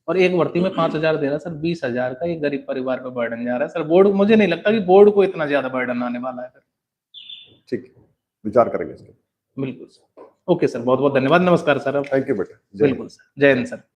और एक भर्ती में 5,000 दे रहा है सर, 20,000 का एक गरीब परिवार पे बर्डन जा रहा है। सर बोर्ड, मुझे नहीं लगता कि बोर्ड को इतना ज्यादा बर्डन आने वाला है सर। ठीक है, विचार करेंगे इसके। बिल्कुल सर। ओके सर, बहुत बहुत धन्यवाद। नमस्कार सर। थैंक यू बेटा, जय हिंद। बिल्कुल सर, जय हिंद सर।